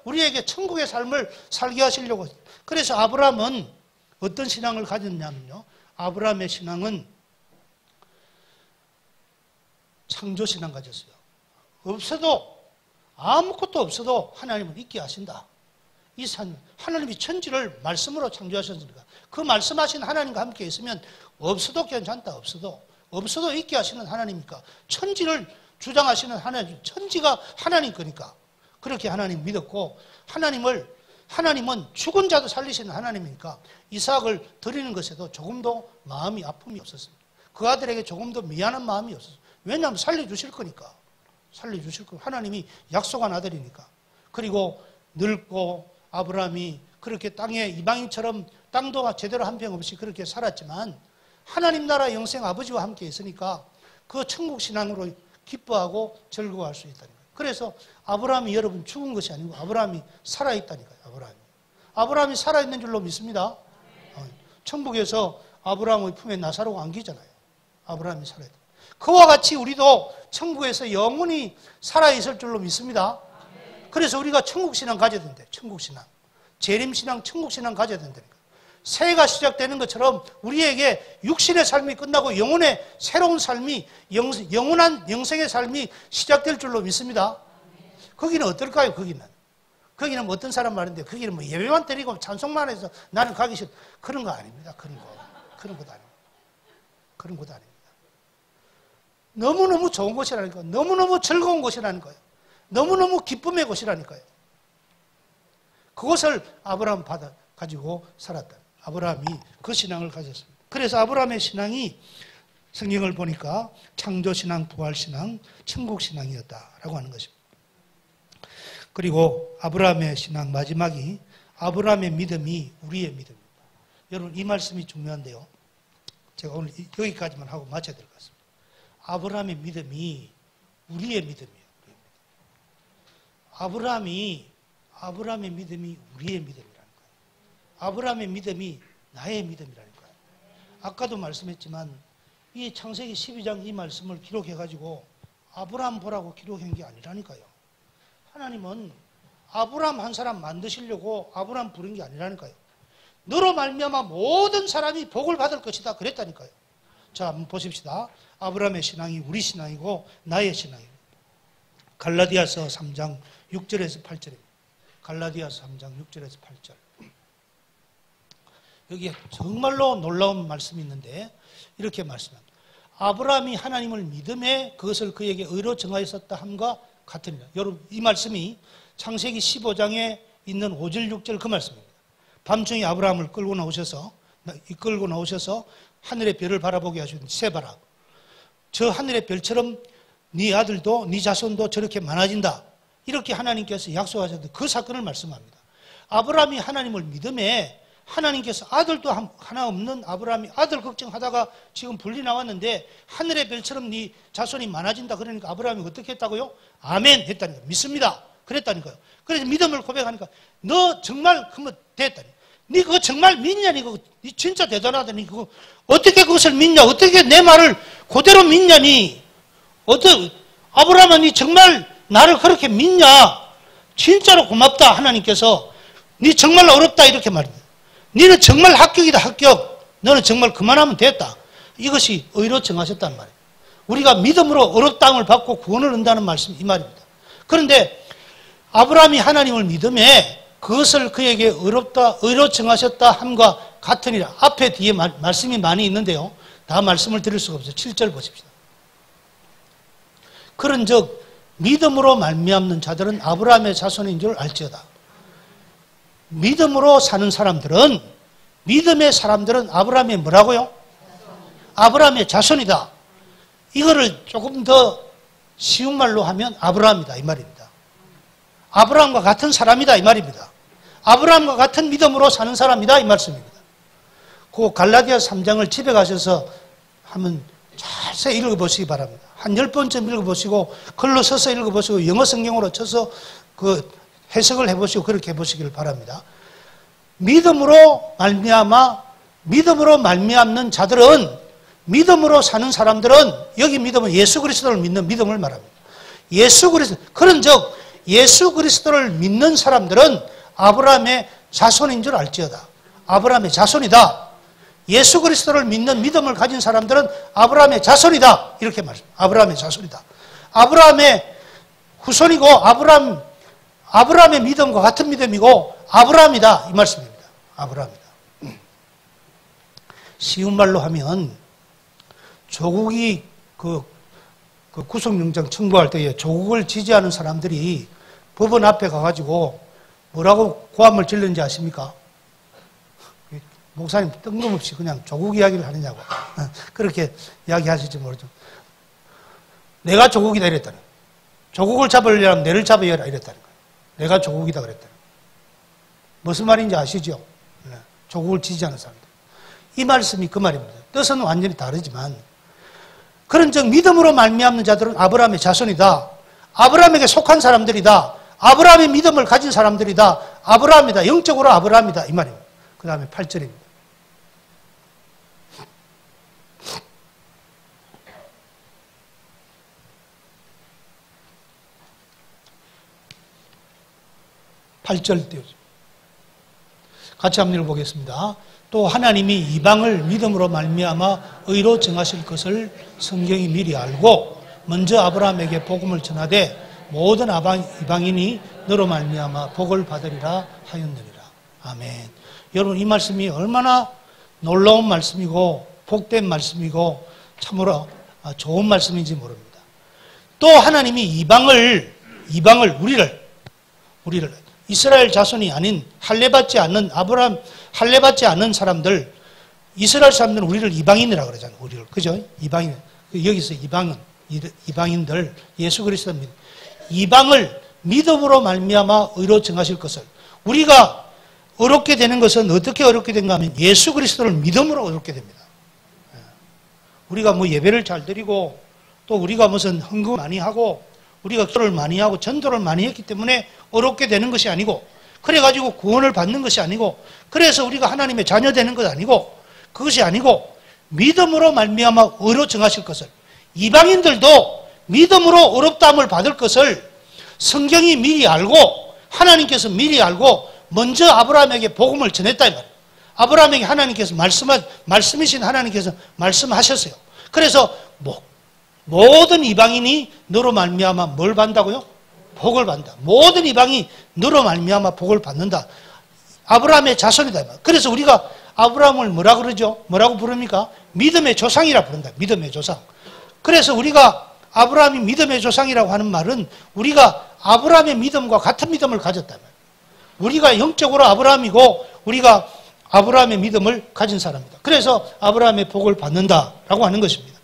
우리에게 천국의 삶을 살게 하시려고. 그래서 아브라함은 어떤 신앙을 가졌냐면요. 아브라함의 신앙은 창조신앙 가졌어요. 아무것도 없어도 하나님은 있게 하신다. 하나님이 천지를 말씀으로 창조하셨으니까 그 말씀하신 하나님과 함께 있으면 없어도 괜찮다. 없어도 있게 하시는 하나님이니까 천지를 주장하시는 하나님, 천지가 하나님 거니까 그렇게 하나님 믿었고 하나님은 죽은 자도 살리시는 하나님이니까 이삭을 드리는 것에도 조금도 마음이 아픔이 없었습니다. 그 아들에게 조금도 미안한 마음이 없었어요. 왜냐하면 살려주실 거니까. 하나님이 약속한 아들이니까. 그리고 늙고 아브라함이 그렇게 땅에 이방인처럼 땅도 제대로 한 평 없이 그렇게 살았지만 하나님 나라 영생 아버지와 함께 있으니까 그 천국 신앙으로 기뻐하고 즐거워할 수 있다니까요. 그래서 아브라함이 여러분 죽은 것이 아니고 아브라함이 살아있다니까요. 아브라함이 살아있는 줄로 믿습니다. 천국에서 아브라함의 품에 나사로가 안기잖아요. 아브라함이 살아있다. 그와 같이 우리도 천국에서 영원히 살아있을 줄로 믿습니다. 그래서 우리가 천국신앙 가져야 된대. 천국신앙. 재림신앙, 천국신앙 가져야 된다니까. 새해가 시작되는 것처럼 우리에게 육신의 삶이 끝나고 영혼의 새로운 삶이, 영원한 영생의 삶이 시작될 줄로 믿습니다. 거기는 어떨까요? 거기는 어떤 사람 말인데, 거기는 뭐 예배만 드리고 찬송만 해서 나는 가기 싫어. 그런 거 아닙니다. 그런 것도 아닙니다. 그런 것도 아닙니다. 너무너무 좋은 곳이라니까요. 너무너무 즐거운 곳이라니까요. 너무너무 기쁨의 곳이라니까요. 그것을 아브라함 가지고 살았다. 아브라함이 그 신앙을 가졌습니다. 그래서 아브라함의 신앙이 성경을 보니까 창조신앙, 부활신앙, 천국신앙이었다라고 하는 것입니다. 그리고 아브라함의 신앙 마지막이 아브라함의 믿음이 우리의 믿음입니다. 여러분 이 말씀이 중요한데요. 제가 오늘 여기까지만 하고 마쳐야 될 것 같습니다. 아브라함의 믿음이 우리의 믿음이에요. 아브라함의 믿음이 우리의 믿음이라는 거예요. 아브라함의 믿음이 나의 믿음이라는 거예요. 아까도 말씀했지만 이 창세기 12장 이 말씀을 기록해가지고 아브라함 보라고 기록한 게 아니라니까요. 하나님은 아브라함 한 사람 만드시려고 아브라함 부른 게 아니라니까요. 너로 말미암아 모든 사람이 복을 받을 것이다 그랬다니까요. 자, 한번 보십시다. 아브라함의 신앙이 우리 신앙이고 나의 신앙입니다. 갈라디아서 3장 6절에서 8절입니다. 갈라디아서 3장 6절에서 8절. 여기에 정말로 놀라운 말씀이 있는데 이렇게 말씀합니다. 아브라함이 하나님을 믿음에 그것을 그에게 의로 정하였었다 함과 같으니라. 여러분 이 말씀이 창세기 15장에 있는 5절 6절 그 말씀입니다. 밤중에 아브라함을 이끌고 나오셔서 하늘의 별을 바라보게 하시는 세바라. 저 하늘의 별처럼 네 아들도 네 자손도 저렇게 많아진다. 이렇게 하나님께서 약속하셨던 그 사건을 말씀합니다. 아브라함이 하나님을 믿음에 하나님께서 아들도 하나 없는 아브라함이 아들 걱정하다가 지금 분리 나왔는데 하늘의 별처럼 네 자손이 많아진다. 그러니까 아브라함이 어떻게 했다고요? 아멘 했다니까요. 믿습니다. 그랬다니까요. 그래서 믿음을 고백하니까 너 정말 그러면 됐다니. 네 그거 정말 믿냐? 네 그거 진짜 대단하다. 네 그거 어떻게 그것을 믿냐? 어떻게 내 말을 그대로 믿냐니? 아브라함아 네 정말 나를 그렇게 믿냐? 진짜로 고맙다. 하나님께서 네 정말 어렵다 이렇게 말합니다. 너는 정말 합격이다 합격. 너는 정말 그만하면 됐다. 이것이 의로 정하셨다는 말이에요. 우리가 믿음으로 어렵다함을 받고 구원을 얻는다는 말씀 이 말입니다. 그런데 아브라함이 하나님을 믿음에 그것을 그에게 의로 정하셨다 함과 같으니라. 앞에 뒤에 말씀이 많이 있는데요. 다 말씀을 드릴 수가 없어요. 7절 보십시다. 그런즉 믿음으로 말미암는 자들은 아브라함의 자손인 줄 알지어다. 믿음으로 사는 사람들은 믿음의 사람들은 아브라함의 뭐라고요? 아브라함의 자손이다. 이거를 조금 더 쉬운 말로 하면 아브라함이다 이 말입니다. 아브라함과 같은 사람이다 이 말입니다. 아브라함과 같은 믿음으로 사는 사람이다 이 말씀입니다. 그 갈라디아 3장을 집에 가셔서 한번 자세히 읽어보시기 바랍니다. 한 10번쯤 읽어보시고 글로 써서 읽어보시고 영어 성경으로 쳐서 그 해석을 해보시고 그렇게 해보시길 바랍니다. 믿음으로 말미암는 자들은 믿음으로 사는 사람들은 여기 믿음은 예수 그리스도를 믿는 믿음을 말합니다. 그런즉 예수 그리스도를 믿는 사람들은 아브라함의 자손인 줄 알지어다. 아브라함의 자손이다. 예수 그리스도를 믿는 믿음을 가진 사람들은 아브라함의 자손이다. 이렇게 말합니다. 아브라함의 자손이다. 아브라함의 후손이고 아브라함의 믿음과 같은 믿음이고 아브라함이다 이 말씀입니다. 아브라함이다. 쉬운 말로 하면 조국이 그 구속영장 청구할 때에 조국을 지지하는 사람들이 법원 앞에 가가지고 뭐라고 고함을 질렀는지 아십니까? 목사님 뜬금없이 그냥 조국 이야기를 하느냐고 그렇게 이야기하실지 모르죠. 내가 조국이다 이랬다는 거예요. 조국을 잡으려면 내를 잡아야 이랬다는 거예요. 내가 조국이다 그랬다는 거예요. 무슨 말인지 아시죠? 조국을 지지하는 사람들. 이 말씀이 그 말입니다. 뜻은 완전히 다르지만 그런즉 믿음으로 말미암는 자들은 아브라함의 자손이다. 아브라함에게 속한 사람들이다. 아브라함의 믿음을 가진 사람들이다. 아브라함이다. 영적으로 아브라함이다. 이 말입니다. 그 다음에 8절입니다. (8절) 띄워줍니다. 같이 한번 읽어보겠습니다. 또 하나님이 이방을 믿음으로 말미암아 의로 정하실 것을 성경이 미리 알고 먼저 아브라함에게 복음을 전하되 모든 이방인이 너로 말미암아 복을 받으리라 하였느니라. 아멘. 여러분, 이 말씀이 얼마나 놀라운 말씀이고 복된 말씀이고 참으로 좋은 말씀인지 모릅니다. 또 하나님이 이방을 우리를 이스라엘 자손이 아닌 할례받지 않는 할례받지 않는 사람들, 이스라엘 사람들은 우리를 이방인이라고 그러잖아요. 우리를. 그죠? 이방인. 여기서 이방인들, 예수 그리스도 믿 이방을 믿음으로 말미암아 의로 정하실 것을, 우리가 어렵게 되는 것은 어떻게 어렵게 된가 하면 예수 그리스도를 믿음으로 어렵게 됩니다. 우리가 뭐 예배를 잘 드리고 또 우리가 무슨 헌금을 많이 하고 우리가 기도를 많이 하고 전도를 많이 했기 때문에 어렵게 되는 것이 아니고, 그래가지고 구원을 받는 것이 아니고, 그래서 우리가 하나님의 자녀 되는 것 아니고, 그것이 아니고 믿음으로 말미암아 의로 정하실 것을, 이방인들도 믿음으로 어렵다함을 받을 것을 성경이 미리 알고 하나님께서 미리 알고 먼저 아브라함에게 복음을 전했다 이 말이에요. 아브라함에게 하나님께서 말씀이신 하나님께서 말씀하셨어요. 그래서 모든 이방인이 너로 말미암아 뭘 받는다고요? 복을 받는다. 모든 이방이 너로 말미암아 복을 받는다. 아브라함의 자손이다. 그래서 우리가 아브라함을 뭐라 그러죠? 뭐라고 부릅니까? 믿음의 조상이라 부른다. 믿음의 조상. 그래서 우리가 아브라함이 믿음의 조상이라고 하는 말은 우리가 아브라함의 믿음과 같은 믿음을 가졌다. 우리가 영적으로 아브라함이고 우리가 아브라함의 믿음을 가진 사람이다. 그래서 아브라함의 복을 받는다라고 하는 것입니다.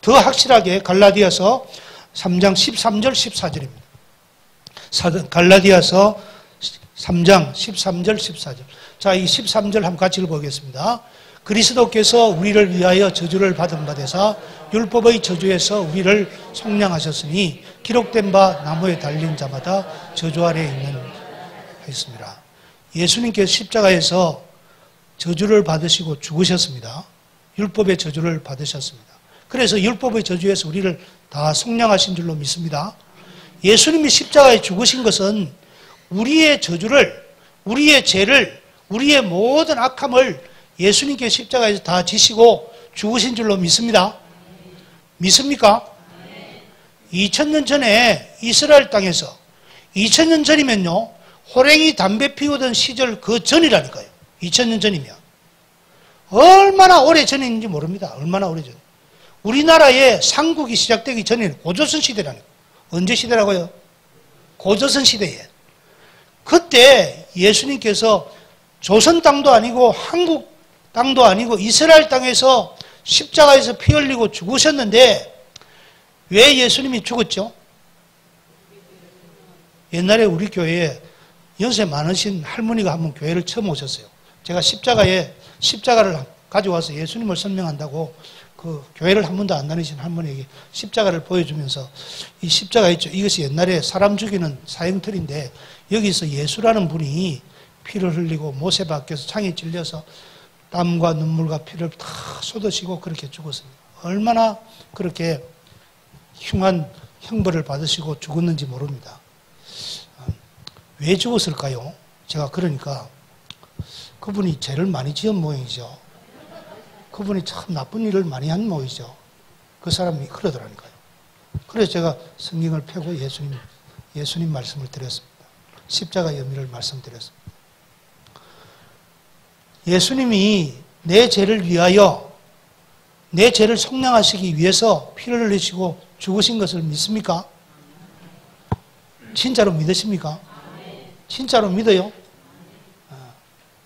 더 확실하게 갈라디아서 3장 13절 14절입니다. 갈라디아서 3장 13절 14절. 자, 이 13절 한번 같이 읽어보겠습니다. 그리스도께서 우리를 위하여 저주를 받은 바 되사 율법의 저주에서 우리를 속량하셨으니 기록된 바 나무에 달린 자마다 저주 아래에 있는 하였습니다. 예수님께서 십자가에서 저주를 받으시고 죽으셨습니다. 율법의 저주를 받으셨습니다. 그래서 율법의 저주에서 우리를 다 속량하신 줄로 믿습니다. 예수님이 십자가에 죽으신 것은 우리의 저주를, 우리의 죄를, 우리의 모든 악함을 예수님께 십자가에서 다 지시고 죽으신 줄로 믿습니다. 믿습니까? 2000년 전에 이스라엘 땅에서 2000년 전이면요, 호랭이 담배 피우던 시절 그 전이라니까요. 2000년 전이면. 얼마나 오래 전인지 모릅니다. 얼마나 오래 전. 우리나라의 삼국이 시작되기 전에는 고조선 시대라니까요. 언제 시대라고요? 고조선 시대에. 그때 예수님께서 조선 땅도 아니고 한국 땅도 아니고 이스라엘 땅에서 십자가에서 피 흘리고 죽으셨는데 왜 예수님이 죽었죠? 옛날에 우리 교회에 연세 많으신 할머니가 한 번 교회를 처음 오셨어요. 제가 십자가를 가져와서 예수님을 설명한다고 그 교회를 한 번도 안 다니신 할머니에게 십자가를 보여주면서 이 십자가 있죠. 이것이 옛날에 사람 죽이는 사형틀인데 여기서 예수라는 분이 피를 흘리고 모세 밖에서 창에 찔려서 땀과 눈물과 피를 다 쏟으시고 그렇게 죽었습니다. 얼마나 그렇게 흉한 형벌을 받으시고 죽었는지 모릅니다. 왜 죽었을까요? 제가 그러니까 그분이 죄를 많이 지은 모양이죠. 그분이 참 나쁜 일을 많이 한 모양이죠. 그 사람이 그러더라니까요. 그래서 제가 성경을 펴고 예수님 말씀을 드렸습니다. 십자가 의미를 말씀드렸습니다. 예수님이 내 죄를 위하여 내 죄를 속량하시기 위해서 피를 흘리시고 죽으신 것을 믿습니까? 진짜로 믿으십니까? 진짜로 믿어요?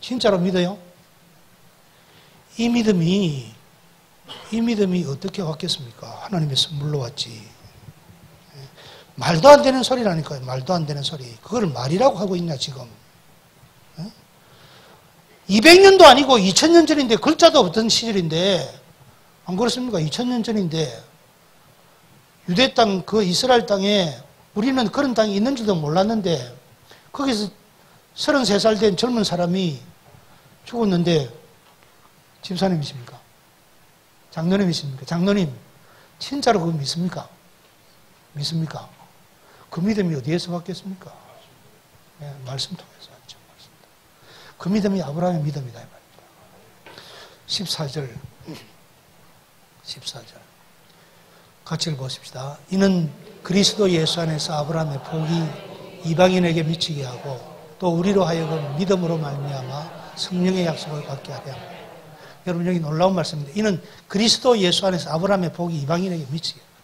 진짜로 믿어요? 이 믿음이 어떻게 왔겠습니까? 하나님의 선물로 왔지. 말도 안 되는 소리라니까요. 말도 안 되는 소리. 그걸 말이라고 하고 있냐 지금. 200년도 아니고 2000년 전인데 글자도 없던 시절인데 안 그렇습니까? 2000년 전인데 유대 땅, 그 이스라엘 땅에 우리는 그런 땅이 있는 줄도 몰랐는데 거기서 33살 된 젊은 사람이 죽었는데 집사님이십니까? 장로님이십니까? 장로님 진짜로 그거 믿습니까? 믿습니까? 그 믿음이 어디에서 왔겠습니까? 네, 말씀 통해서 왔죠. 그 믿음이 아브라함의 믿음이다. 14절. 같이 읽어보십시다. 이는 그리스도 예수 안에서 아브라함의 복이 이방인에게 미치게 하고 또 우리로 하여금 믿음으로 말미암아 성령의 약속을 받게 하려 합니다. 여러분 여기 놀라운 말씀입니다. 이는 그리스도 예수 안에서 아브라함의 복이 이방인에게 미치게 합니다.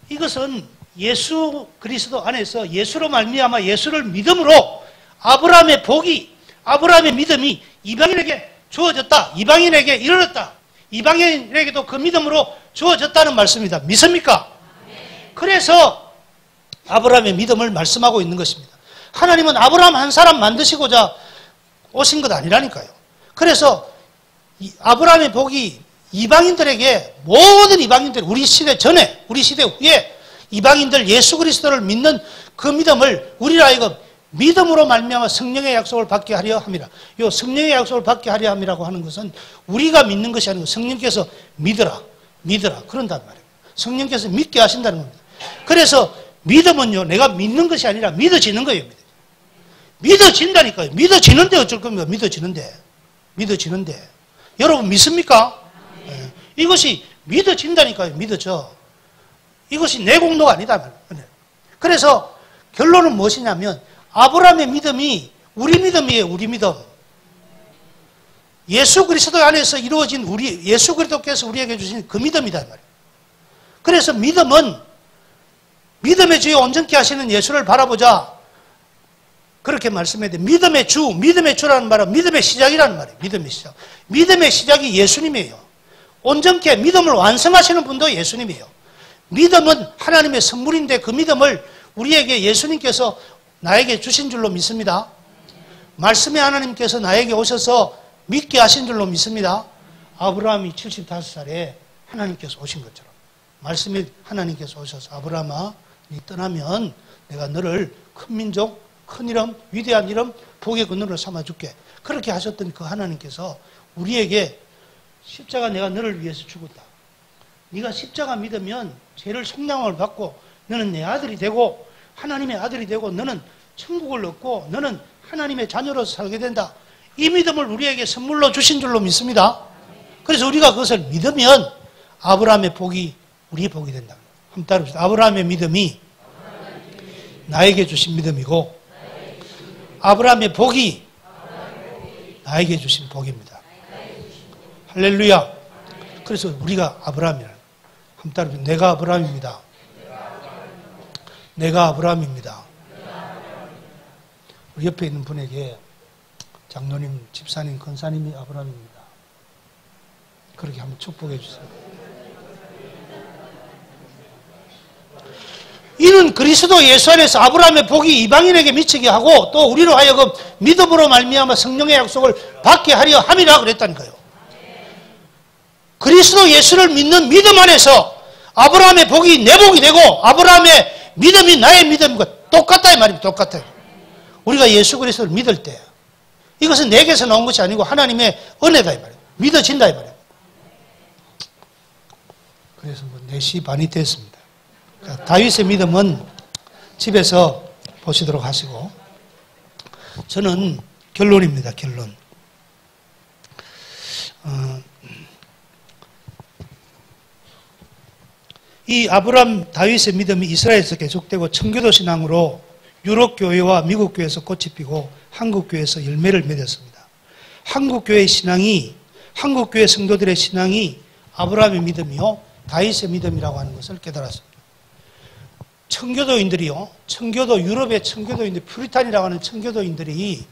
이것은 예수 그리스도 안에서 예수로 말미암아 예수를 믿음으로 아브라함의 복이 아브라함의 믿음이 이방인에게 주어졌다. 이방인에게 이르렀다. 이방인에게도 그 믿음으로 주어졌다는 말씀입니다. 믿습니까? 그래서 아브라함의 믿음을 말씀하고 있는 것입니다. 하나님은 아브라함 한 사람 만드시고자 오신 것 아니라니까요. 그래서 아브라함의 복이 이방인들에게 모든 이방인들 우리 시대 전에 우리 시대 후에 이방인들 예수 그리스도를 믿는 그 믿음을 우리로 하여금 믿음으로 말미암아 성령의 약속을 받게 하려 함이라. 이 성령의 약속을 받게 하려 함이라고 하는 것은 우리가 믿는 것이 아니고 성령께서 믿으라 그런단 말이에요. 성령께서 믿게 하신다는 겁니다. 그래서 믿음은요 내가 믿는 것이 아니라 믿어지는 거예요. 믿어진다니까요. 믿어지는데 어쩔 겁니까? 믿어지는데 여러분 믿습니까? 네. 이것이 믿어진다니까요. 믿어져. 이것이 내 공로가 아니다. 그래서 결론은 무엇이냐면 아브라함의 믿음이 우리 믿음이에요. 우리 믿음. 예수 그리스도 안에서 이루어진 우리 예수 그리스도께서 우리에게 주신 그 믿음이다 말이에요. 그래서 믿음은 믿음의 주에 온전케 하시는 예수를 바라보자. 그렇게 말씀해야 돼. 믿음의 주라는 말은 믿음의 시작이라는 말이에요. 믿음의 시작. 믿음의 시작이 예수님이에요. 온전케 믿음을 완성하시는 분도 예수님이에요. 믿음은 하나님의 선물인데 그 믿음을 우리에게 예수님께서 나에게 주신 줄로 믿습니다. 말씀의 하나님께서 나에게 오셔서 믿게 하신 줄로 믿습니다. 아브라함이 75살에 하나님께서 오신 것처럼 말씀의 하나님께서 오셔서 아브라함아 네 떠나면 내가 너를 큰 민족, 큰 이름, 위대한 이름, 복의 근원으로 삼아줄게. 그렇게 하셨던 그 하나님께서 우리에게 십자가 내가 너를 위해서 죽었다. 네가 십자가 믿으면 죄를 속량함을 받고 너는 내 아들이 되고 하나님의 아들이 되고 너는 천국을 얻고 너는 하나님의 자녀로서 살게 된다. 이 믿음을 우리에게 선물로 주신 줄로 믿습니다. 그래서 우리가 그것을 믿으면 아브라함의 복이 우리의 복이 된다. 한번 따라합시다. 아브라함의 믿음이 나에게 주신 믿음이고 아브라함의 복이 나에게 주신 복입니다. 할렐루야. 그래서 우리가 아브라함이라. 한번 따라합시다. 내가 아브라함입니다. 내가 아브라함입니다. 우리 옆에 있는 분에게 장로님, 집사님, 권사님이 아브라함입니다. 그렇게 한번 축복해 주세요. 이는 그리스도 예수 안에서 아브라함의 복이 이방인에게 미치게 하고 또 우리로 하여금 믿음으로 말미암아 성령의 약속을 받게 하려 함이라 그랬다니까요. 그리스도 예수를 믿는 믿음 안에서 아브라함의 복이 내 복이 되고 아브라함의 믿음이 나의 믿음과 똑같다 이 말입니다. 똑같아요. 우리가 예수 그리스도를 믿을 때 이것은 내게서 나온 것이 아니고 하나님의 은혜다 이 말이에요. 믿어진다 이 말이에요. 그래서 4시 반이 됐습니다. 다윗의 믿음은 집에서 보시도록 하시고 저는 결론입니다. 결론. 이 아브라함 다윗의 믿음이 이스라엘에서 계속되고 청교도 신앙으로 유럽 교회와 미국 교회에서 꽃이 피고 한국 교회에서 열매를 맺었습니다. 한국 교회의 신앙이 한국 교회 성도들의 신앙이 아브라함의 믿음이요 다윗의 믿음이라고 하는 것을 깨달았습니다. 청교도인들이요, 유럽의 청교도인들, 퓨리탄이라고 하는 청교도인들이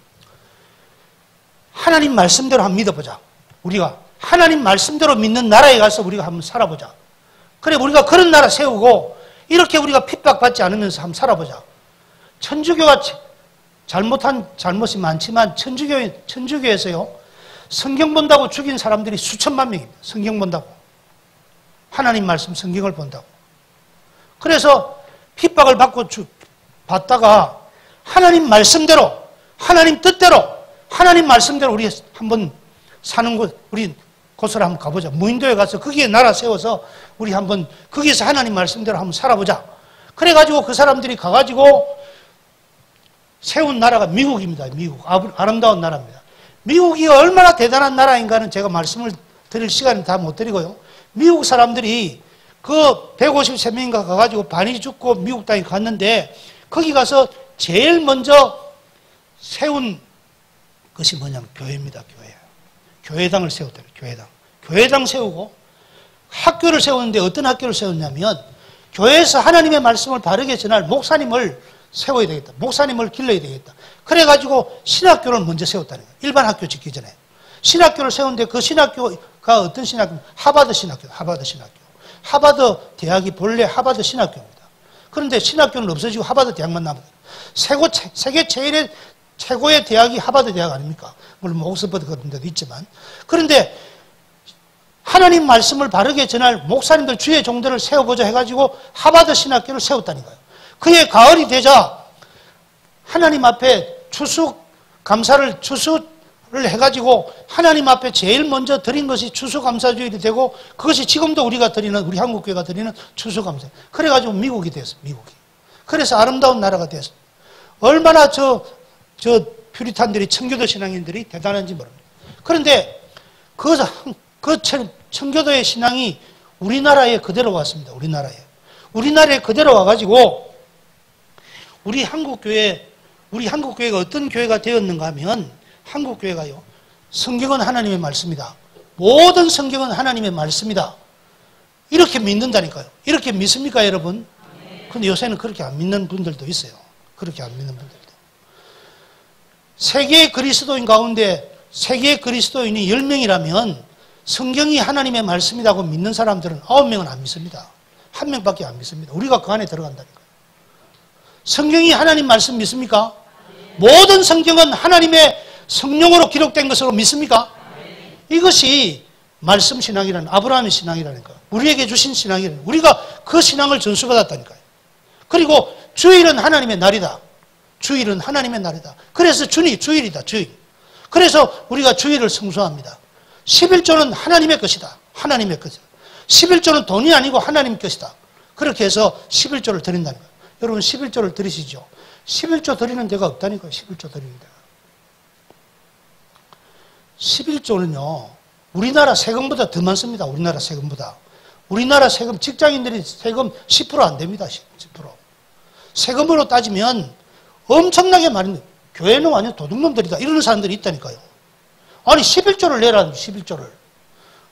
하나님 말씀대로 한번 믿어보자. 우리가 하나님 말씀대로 믿는 나라에 가서 우리가 한번 살아보자. 그래, 우리가 그런 나라 세우고 이렇게 우리가 핍박받지 않으면서 한번 살아보자. 천주교가 잘못한 잘못이 많지만 천주교에서요, 성경 본다고 죽인 사람들이 수천만 명입니다. 성경 본다고. 하나님 말씀 성경을 본다고. 그래서 핍박을 받다가 하나님 말씀대로, 하나님 뜻대로, 하나님 말씀대로 우리 한번 사는 곳, 우리 곳으로 한번 가보자. 무인도에 가서 거기에 나라 세워서 우리 한번 거기에서 하나님 말씀대로 한번 살아보자. 그래가지고 그 사람들이 가가지고 세운 나라가 미국입니다. 미국. 아름다운 나라입니다. 미국이 얼마나 대단한 나라인가는 제가 말씀을 드릴 시간은 다 못 드리고요. 미국 사람들이 그 153명인가 가가지고 반이 죽고 미국 땅에 갔는데 거기 가서 제일 먼저 세운 것이 뭐냐면 교회입니다. 교회. 교회당을 세웠대요. 교회당. 교회당 세우고 학교를 세웠는데 어떤 학교를 세웠냐면 교회에서 하나님의 말씀을 바르게 전할 목사님을 세워야 되겠다. 목사님을 길러야 되겠다. 그래가지고 신학교를 먼저 세웠다는 거예요. 일반 학교 짓기 전에. 신학교를 세웠는데 그 신학교가 어떤 신학교? 하버드 신학교. 하버드 신학교. 하버드 대학이 본래 하버드 신학교입니다. 그런데 신학교는 없어지고 하버드 대학만 남았어요. 세계 최고의 대학이 하버드 대학 아닙니까? 물론 옥스퍼드 같은 데도 있지만. 그런데 하나님 말씀을 바르게 전할 목사님들 주의 종들을 세워보자 해가지고 하버드 신학교를 세웠다니까요. 그해 가을이 되자 하나님 앞에 추수감사를 해가지고 하나님 앞에 제일 먼저 드린 것이 추수감사주일이 되고 그것이 지금도 우리 한국교회가 드리는 추수감사. 그래가지고 미국이 됐어요. 미국이. 그래서 아름다운 나라가 됐어요. 얼마나 저 퓨리탄들이 청교도 신앙인들이 대단한지 모릅니다. 그런데 그 청교도의 신앙이 우리나라에 그대로 왔습니다. 우리나라에 그대로 와가지고 우리 한국교회가 어떤 교회가 되었는가 하면 한국교회가요. 성경은 하나님의 말씀이다. 모든 성경은 하나님의 말씀이다. 이렇게 믿는다니까요. 이렇게 믿습니까, 여러분? 근데 요새는 그렇게 안 믿는 분들도 있어요. 그렇게 안 믿는 분들도. 세계의 그리스도인 가운데 세계의 그리스도인이 10명이라면 성경이 하나님의 말씀이라고 믿는 사람들은 9명은 안 믿습니다. 1명밖에 안 믿습니다. 우리가 그 안에 들어간다니까요. 성경이 하나님 말씀 믿습니까? 모든 성경은 하나님의 성령으로 기록된 것으로 믿습니까? 이것이 말씀 신앙이라는 아브라함의 신앙이라니까요. 우리에게 주신 신앙이라는 우리가 그 신앙을 전수받았다니까요. 그리고 주일은 하나님의 날이다. 주일은 하나님의 날이다. 그래서 주일이다. 주일. 그래서 우리가 주일을 성수합니다. 11조는 하나님의 것이다. 하나님의 것이다. 11조는 돈이 아니고 하나님 것이다. 그렇게 해서 11조를 드린다는 거예요. 여러분 11조를 드리시죠. 11조 드리는 데가 없다니까요. 11조 드리는 데가. 11조는요. 우리나라 세금보다 더 많습니다. 우리나라 세금보다. 우리나라 세금, 직장인들이 세금 10% 안 됩니다. 10%. 세금으로 따지면 엄청나게 많은, 교회는 완전 도둑놈들이다. 이러는 사람들이 있다니까요. 아니, 11조를 내라는 11조를.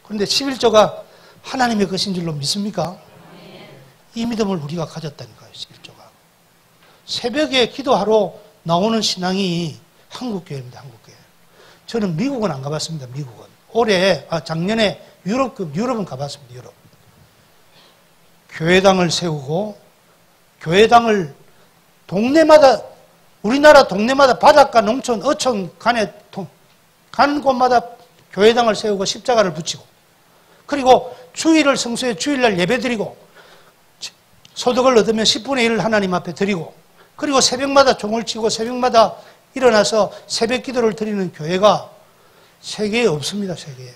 그런데 11조가 하나님의 것인 줄로 믿습니까? 이 믿음을 우리가 가졌다니까요. 11조가. 새벽에 기도하러 나오는 신앙이 한국교회입니다. 한국교회. 저는 미국은 안 가봤습니다. 미국은. 작년에 유럽은 가봤습니다. 유럽. 교회당을 세우고 교회당을 동네마다 우리나라 동네마다 바닷가, 농촌, 어촌 간에 가는 곳마다 교회당을 세우고 십자가를 붙이고 그리고 주일을 성수에 주일날 예배드리고 소득을 얻으면 10분의 1을 하나님 앞에 드리고 그리고 새벽마다 종을 치고 새벽마다 일어나서 새벽 기도를 드리는 교회가 세계에 없습니다. 세계에.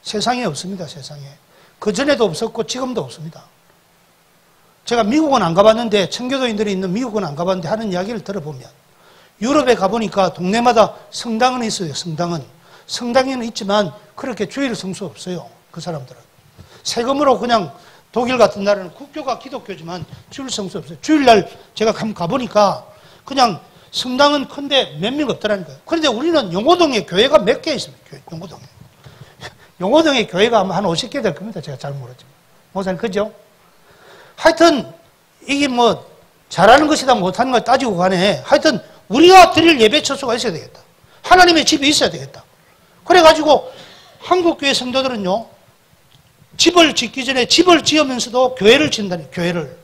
세상에 없습니다. 세상에. 그전에도 없었고 지금도 없습니다. 제가 미국은 안 가봤는데 청교도인들이 있는 미국은 안 가봤는데 하는 이야기를 들어보면 유럽에 가보니까 동네마다 성당은 있어요. 성당에는 있지만 그렇게 주일 성수 없어요. 그 사람들은. 세금으로 그냥 독일 같은 나라는 국교가 기독교지만 주일 성수 없어요. 주일날 제가 가보니까 그냥 성당은 큰데 몇 명 없더라니까요. 그런데 우리는 용호동에 교회가 몇 개 있습니다. 용호동에. 용호동에 교회가 아마 한 50개 될 겁니다. 제가 잘 모르지만. 목사님, 그죠? 하여튼, 이게 뭐, 잘하는 것이다, 못하는 걸 따지고 가네. 하여튼, 우리가 드릴 예배 처소가 있어야 되겠다. 하나님의 집이 있어야 되겠다. 그래가지고, 한국교회 성도들은요, 집을 짓기 전에 집을 지으면서도 교회를 짓는다니, 교회를.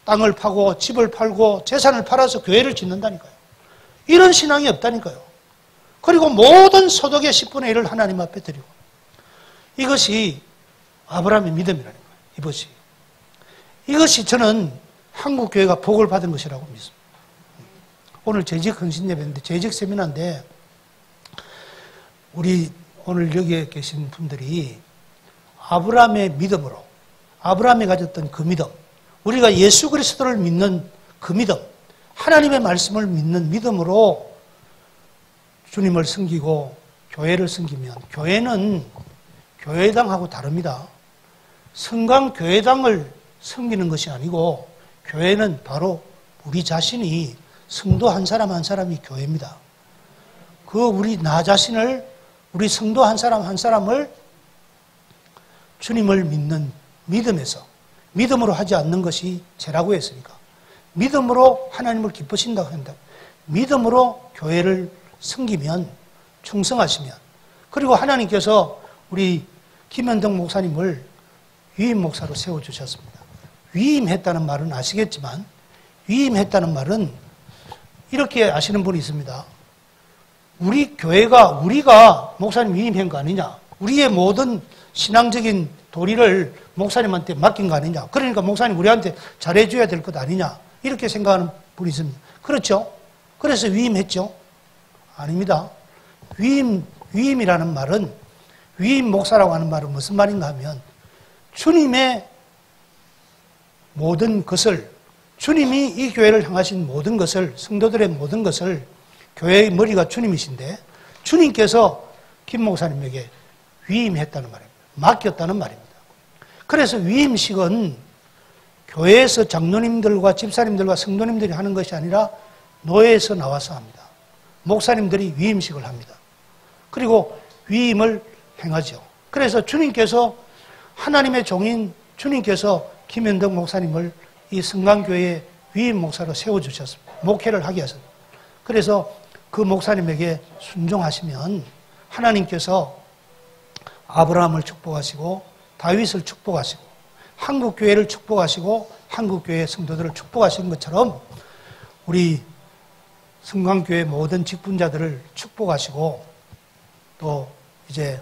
땅을 파고, 집을 팔고, 재산을 팔아서 교회를 짓는다니까요. 이런 신앙이 없다니까요. 그리고 모든 소득의 10분의 1을 하나님 앞에 드리고. 이것이 아브라함의 믿음이라는 거예요. 이것이 저는 한국교회가 복을 받은 것이라고 믿습니다. 오늘 재직 헌신 예배인데, 재직 세미나인데, 우리 오늘 여기에 계신 분들이 아브라함의 믿음으로, 아브라함이 가졌던 그 믿음, 우리가 예수 그리스도를 믿는 그 믿음, 하나님의 말씀을 믿는 믿음으로 주님을 섬기고 교회를 섬기면, 교회는 교회당하고 다릅니다. 성강교회당을 섬기는 것이 아니고 교회는 바로 우리 자신이, 성도 한 사람 한 사람이 교회입니다. 나 자신을, 우리 성도 한 사람 한 사람을 주님을 믿는 믿음에서, 믿음으로 하지 않는 것이 죄라고 했으니까 믿음으로 하나님을 기쁘신다고 한다. 믿음으로 교회를 섬기면, 충성하시면, 그리고 하나님께서 우리 김현덕 목사님을 위임 목사로 세워주셨습니다. 위임했다는 말은 아시겠지만, 위임했다는 말은 이렇게 아시는 분이 있습니다. 우리 교회가, 우리가 목사님 위임한 거 아니냐, 우리의 모든 신앙적인 도리를 목사님한테 맡긴 거 아니냐, 그러니까 목사님 우리한테 잘해줘야 될 것 아니냐, 이렇게 생각하는 분이 있습니다. 그렇죠? 그래서 위임했죠? 아닙니다. 위임이라는 말은, 위임 목사라고 하는 말은 무슨 말인가 하면, 주님의 모든 것을, 주님이 이 교회를 향하신 모든 것을, 성도들의 모든 것을, 교회의 머리가 주님이신데 주님께서 김 목사님에게 위임했다는 말입니다. 맡겼다는 말입니다. 그래서 위임식은 교회에서 장로님들과 집사님들과 성도님들이 하는 것이 아니라 노예에서 나와서 합니다. 목사님들이 위임식을 합니다. 그리고 위임을 행하죠. 그래서 주님께서, 하나님의 종인 주님께서 김현덕 목사님을 이 성강교회의 위임 목사로 세워주셨습니다. 목회를 하게 하셨습니다. 그래서 그 목사님에게 순종하시면 하나님께서 아브라함을 축복하시고 다윗을 축복하시고 한국교회를 축복하시고 한국교회 성도들을 축복하신 것처럼 우리 성강교회 모든 직분자들을 축복하시고 또 이제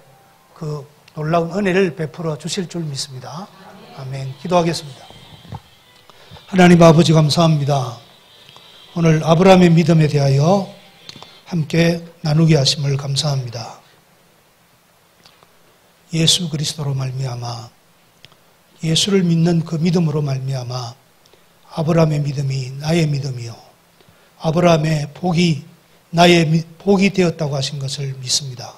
그 놀라운 은혜를 베풀어 주실 줄 믿습니다. 아멘. 기도하겠습니다. 하나님 아버지 감사합니다. 오늘 아브라함의 믿음에 대하여 함께 나누게 하심을 감사합니다. 예수 그리스도로 말미암아, 예수를 믿는 그 믿음으로 말미암아 아브라함의 믿음이 나의 믿음이요, 아브라함의 복이 나의 복이 되었다고 하신 것을 믿습니다.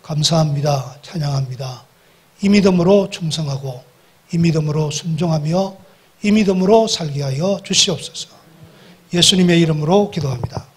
감사합니다. 찬양합니다. 이 믿음으로 충성하고 이 믿음으로 순종하며 이 믿음으로 살게 하여 주시옵소서. 예수님의 이름으로 기도합니다.